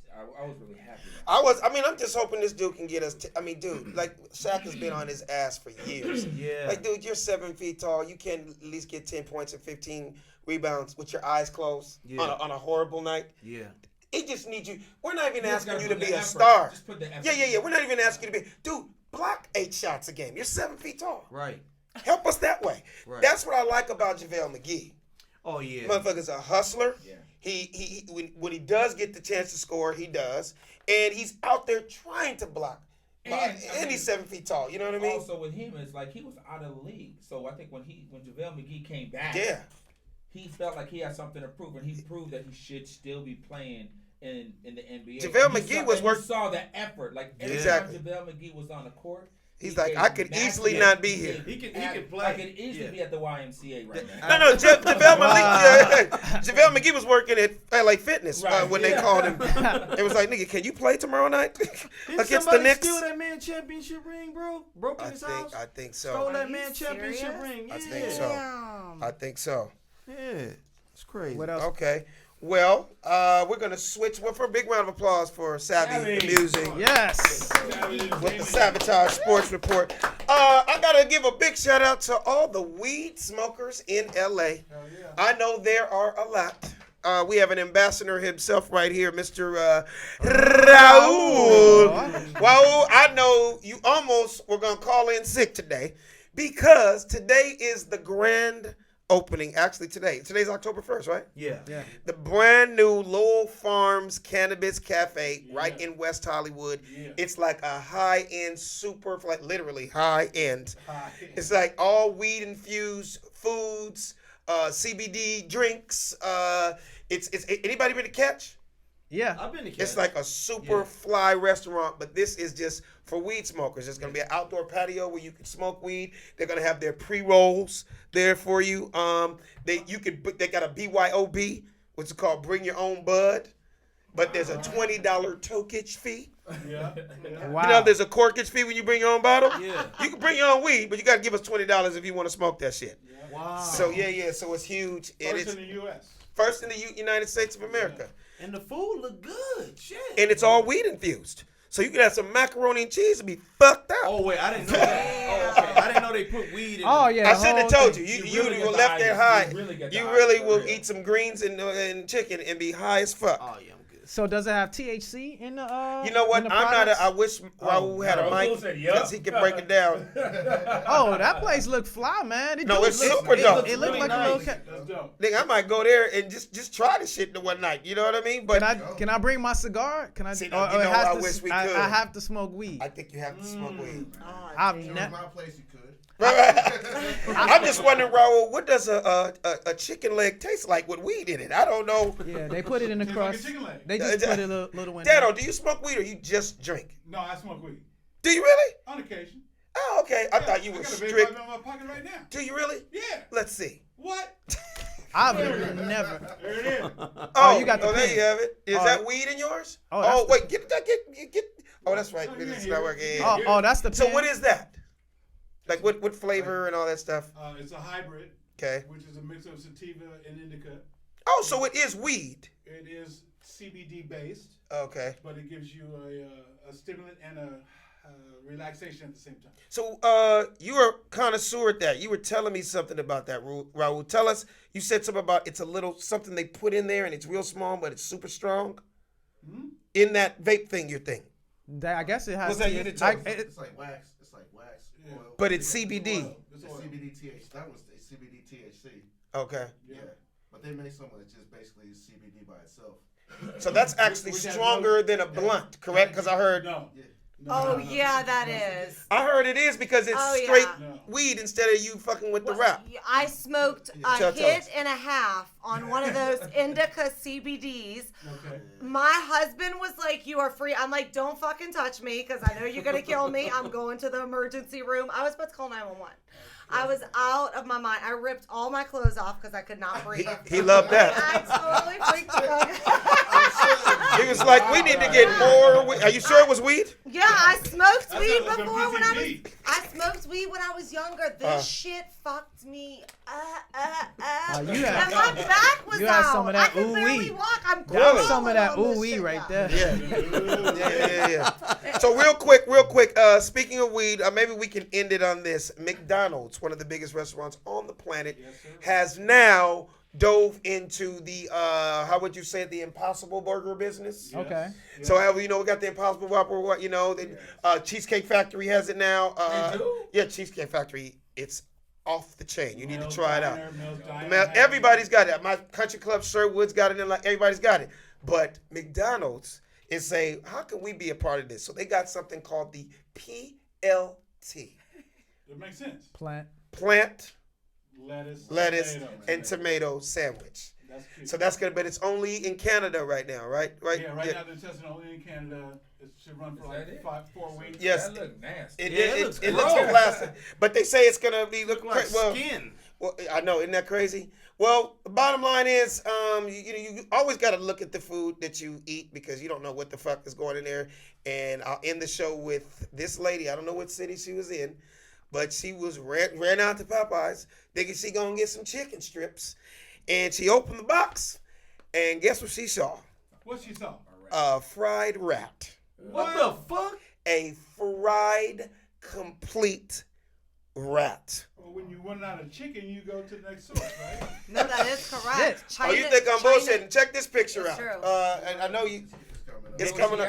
happy. I'm just hoping this dude can get us. Dude, like Shaq has been on his ass for years. Yeah. Like, dude, you're 7 feet tall. You can at least get 10 points and 15 rebounds with your eyes closed on a horrible night. Yeah. It just needs you. We're not even You just asking gotta you to put be the a effort. star. Just put the effort. Yeah. We're not even asking you to be. Dude, block 8 shots a game. You're 7 feet tall. Right. Help us that way. Right. That's what I like about JaVale McGee. Oh, yeah. Motherfucker's a hustler. Yeah. He when he does get the chance to score, he does, and he's out there trying to block. And he's 7 feet tall. You know what I mean? Also with him, it's like he was out of the league. So I think when JaVale McGee came back, Yeah. he felt like he had something to prove, and he proved that he should still be playing in the NBA. JaVale And you McGee saw- was and work- you saw the effort. Like every Exactly. time JaVale McGee was on the court, He's he like, gave I could maximum- easily not be here. He can I play. could easily be at the YMCA right now. No, JaVale McGee was working at LA Fitness when they called him. It was like, nigga, can you play tomorrow night Didn't against the somebody Knicks? steal that man championship ring, bro? Broke in his house? I think so. Stole that Are you man championship serious? ring. Yeah. I think so. I think so. Yeah. It's crazy. What else? Okay. Well, we're gonna switch. Well, for a big round of applause for Savvy Amusing. Yes. With the Sabotage Sports Report. I gotta give a big shout out to all the weed smokers in LA. I know there are a lot. We have an ambassador himself right here, Mr. Raul. Raul, I know you almost were gonna call in sick today because today is the grand opening. Actually, today's October 1st, right? Yeah. The brand new Lowell Farms Cannabis Cafe right in West Hollywood. It's like a high-end, super, like literally high-end. It's like all weed-infused foods, CBD drinks. It's anybody been to Catch? Yeah. I've been to Catch. It's like a super fly restaurant, but this is just for weed smokers. There's gonna be an outdoor patio where you can smoke weed. They're gonna have their pre-rolls there for you. They got a BYOB, which is called Bring Your Own Bud. but there's a $20 tokage fee. Yeah. Wow. You know, there's a corkage fee when you bring your own bottle. Yeah. You can bring your own weed, but you got to give us $20 if you want to smoke that shit. Wow. So yeah, so it's huge. And First it's in the U.S. first in the United States of America. And the food look good. Shit. And it's all weed infused. So you can have some macaroni and cheese and be fucked up. Oh wait, I didn't know that. Oh, okay. I didn't know they put weed in. Oh it. yeah. I the shouldn't have whole told you. thing. You really were get left the there ice. high. You really get the You ice, really for will real. eat some greens and chicken and be high as fuck. Oh yeah, I'm good. So does it have THC in the? You know what? in the I'm not. products? I wish Raul had a Raul mic said, yup. because he could break it down. Oh, that place looked fly, man. No, do it's look- super dope. It looked Really like a nice. little. That's dope. Nigga, I might go there and just try the shit the one night. You know what I mean? But Can I bring my cigar? Can I? See, or you know, it has I to, wish we I could. have to smoke weed. I think you have to smoke weed. I've If it was never. my place, you could. I'm just wondering, Raul, what does a chicken leg taste like with weed in it? I don't know. Yeah, they put it in the Tastes like a crust. chicken leg. They just put a little in there. Dano, do you smoke weed or you just drink? No, I smoke weed Do you really? on occasion. Oh, okay. I thought you I were got a vape strict. pipe in my pocket right now. Do you really? Yeah. Let's see. What? I've never. There it is. Oh, you got the there pen. you have it. Is Oh, that weed in yours? Oh, that's the- Wait, get that. Get. Oh, that's right. Oh, you It's ain't not here. working. Oh, Yeah. that's the. So pen? what is that? Like what flavor and all that stuff? It's a hybrid, Okay. which is a mix of sativa and indica. Oh, so it is weed. It is CBD based, Okay. but it gives you a stimulant and a relaxation at the same time. So you were connoisseur at that. You were telling me something about that, Raul. Tell us. You said something about it's a little something they put in there and it's real small, but it's super strong. Hmm? In that vape thing, your thing. I guess it has. What's that to- you did I- tell me? It's like wax. It's like wax. Yeah. Oil. But it's CBD. Oil. It's It's oil. CBD THC. That was the CBD THC. Okay. Yeah. Yeah. But they made some that's just basically CBD by itself. So that's actually Which has stronger no- than a blunt, correct? Because I heard No. Yeah. Oh yeah, that is. it is because it's Oh, straight yeah. No. weed instead of you fucking with the wrap. I smoked a Tell hit us. and a half on one of those indica CBDs. Okay. My husband was like, "You are free." I'm like, "Don't fucking touch me, because I know you're gonna kill me." I'm going to the emergency room. I was about to call 911. I was out of my mind. I ripped all my clothes off because I could not breathe. He loved that. I totally freaked out. He was like, "We need to get more weed." Are you sure it was weed? Yeah, I smoked That weed sounds like before when PCP. I smoked weed when I was younger. This shit fucked me. you had- And my back was you had out. some of that I could barely ooh-wee. walk. I'm That was Really? some of that crawling on ooh this wee shit right now. there. Yeah. So real quick. Speaking of weed, maybe we can end it on this. McDonald's, one of the biggest restaurants on the planet, Yes, sir. has now dove into the how would you say it, the Impossible Burger business. Yes. Okay. Yes. So we we got the Impossible Whopper. Cheesecake Factory has it now. They do? Yeah, Cheesecake Factory. It's off the chain. You need to Mills try it out. Diner, Mills Diner Man, has everybody's got it. My country club, Sherwood's got it, and like everybody's got it. But McDonald's is saying, how can we be a part of this? So they got something called the PLT, It makes sense. Plant. plant, Lettuce, and tomato sandwich. That's cute. So that's good, but it's only in Canada right now, right? Right? Yeah, right now they're testing only in Canada. It should run for Is like that it? 4 weeks. Yes. That look nasty. It looks plastic, but they say it's gonna be look Like well. skin. Well, I know, isn't that crazy? Well, the bottom line is, you always got to look at the food that you eat because you don't know what the fuck is going in there. And I'll end the show with this lady. I don't know what city she was in, but she was ran out to Popeyes, thinking she gonna get some chicken strips, and she opened the box, and guess what she saw? What she saw? A fried rat. What the fuck? A fried complete rat. Well, when you run out of chicken, you go to the next source, right? No, that is correct. Oh, you think I'm bullshitting? Check this picture It's out. true. And I know you. It's Where was coming she up.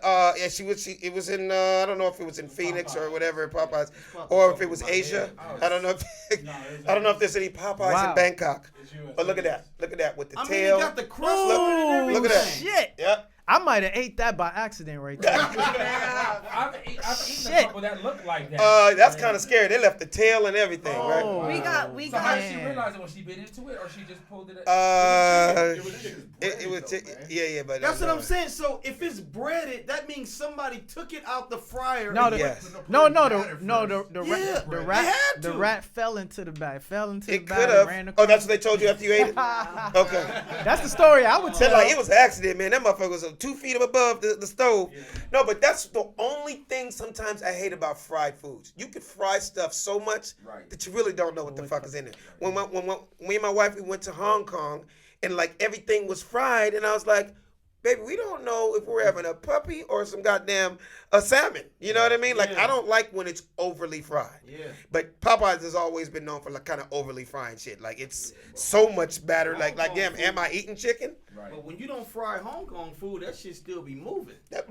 at? It was in. I don't know if it was in Phoenix or whatever, Popeyes, or if it was Asia. I don't know. I don't know if there's any Popeyes Wow. in Bangkok. It's US. But look at that. Look at that with the I mean, tail. you got the crust on it and Look at that. everything. Shit. Yep. I might have ate that by accident right there. I've eaten Shit. a couple that look like that. That's kind of scary. They left the tail and everything, right? We So got. how did she realize it when she bit into it, or she just pulled it? It was yeah, but That's what I'm saying. So if it's breaded, that means somebody took it out the fryer. No, and the rat fell into the bag. It could have. Oh, that's what they told you after you ate it? Okay. That's the story I would Said tell. like it was an accident, man. That motherfucker was 2 feet above the stove. Yeah. No, but that's the only thing sometimes I hate about fried foods. You could fry stuff so much that you really don't know what the fuck is in it. When me and my wife, we went to Hong Kong and like everything was fried, and I was like, baby, we don't know if we're having a puppy or some goddamn salmon. You know what I mean? Like, I don't like when it's overly fried. Yeah. But Popeyes has always been known for like kind of overly frying shit. Like, it's so much better. Like damn, am I eating chicken? Right. But when you don't fry Hong Kong food, that shit still be moving. Like,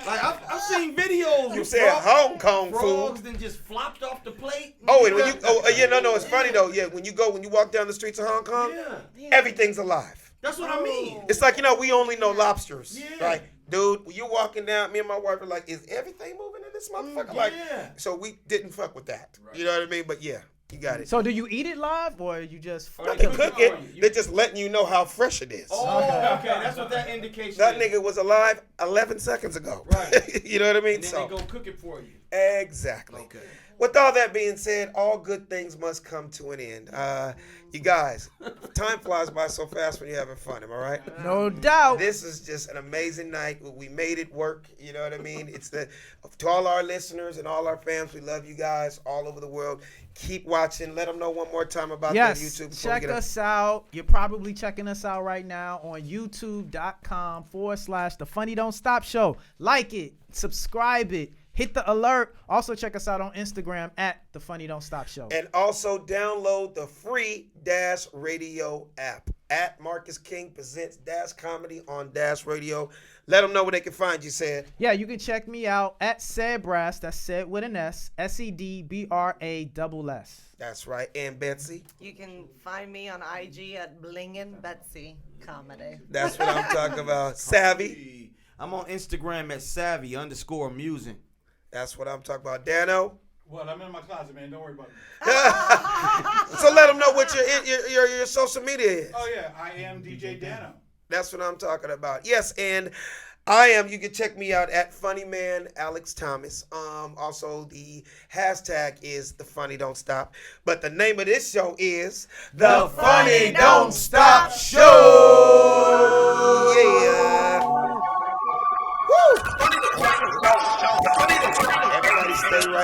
I've seen videos. You said Hong Kong frogs food. then just flopped off the plate. Oh, and when you, it's funny though. Yeah, when you walk down the streets of Hong Kong, everything's alive. That's what I mean. It's like, we only know lobsters. Yeah. Like, dude, when you walking down, me and my wife are like, is everything moving in this motherfucker? Like, so we didn't fuck with that. Right. You know what I mean? But yeah, you got it. So do you eat it live or you just they cook it? They're just letting you know how fresh it is. Oh, okay. That's what that indication that is. Nigga was alive 11 seconds ago. Right. You know what I mean? And then they go cook it for you. Exactly. Okay. With all that being said, all good things must come to an end. You guys, time flies by so fast when you're having fun, am I right? No doubt. This is just an amazing night. We made it work, you know what I mean? To all our listeners and all our fans, we love you guys all over the world. Keep watching. Let them know one more time about that YouTube. Check us out. You're probably checking us out right now on youtube.com/The Funny Don't Stop Show. Like it, subscribe it. Hit the alert. Also check us out on Instagram at The Funny Don't Stop Show. And also download the free Dash Radio app at Marcus King Presents Dash Comedy on Dash Radio. Let them know where they can find you, Said. Yeah, you can check me out at Said Brass. That's Said with an S. SEDBRASS. That's right. And Betsy? You can find me on IG at Blingin' Betsy Comedy. That's what I'm talking about. Savvy? I'm on Instagram at Savvy_amusing. That's what I'm talking about. Dano? Well, I'm in my closet, man. Don't worry about it. So let them know what your social media is. Oh, yeah. I am DJ Dano. That's what I'm talking about. Yes, and you can check me out at Funnyman Alex Thomas. Also, the hashtag is The Funny Don't Stop. But the name of this show is The Funny Don't Stop Show. Yeah. Woo! Everybody stay right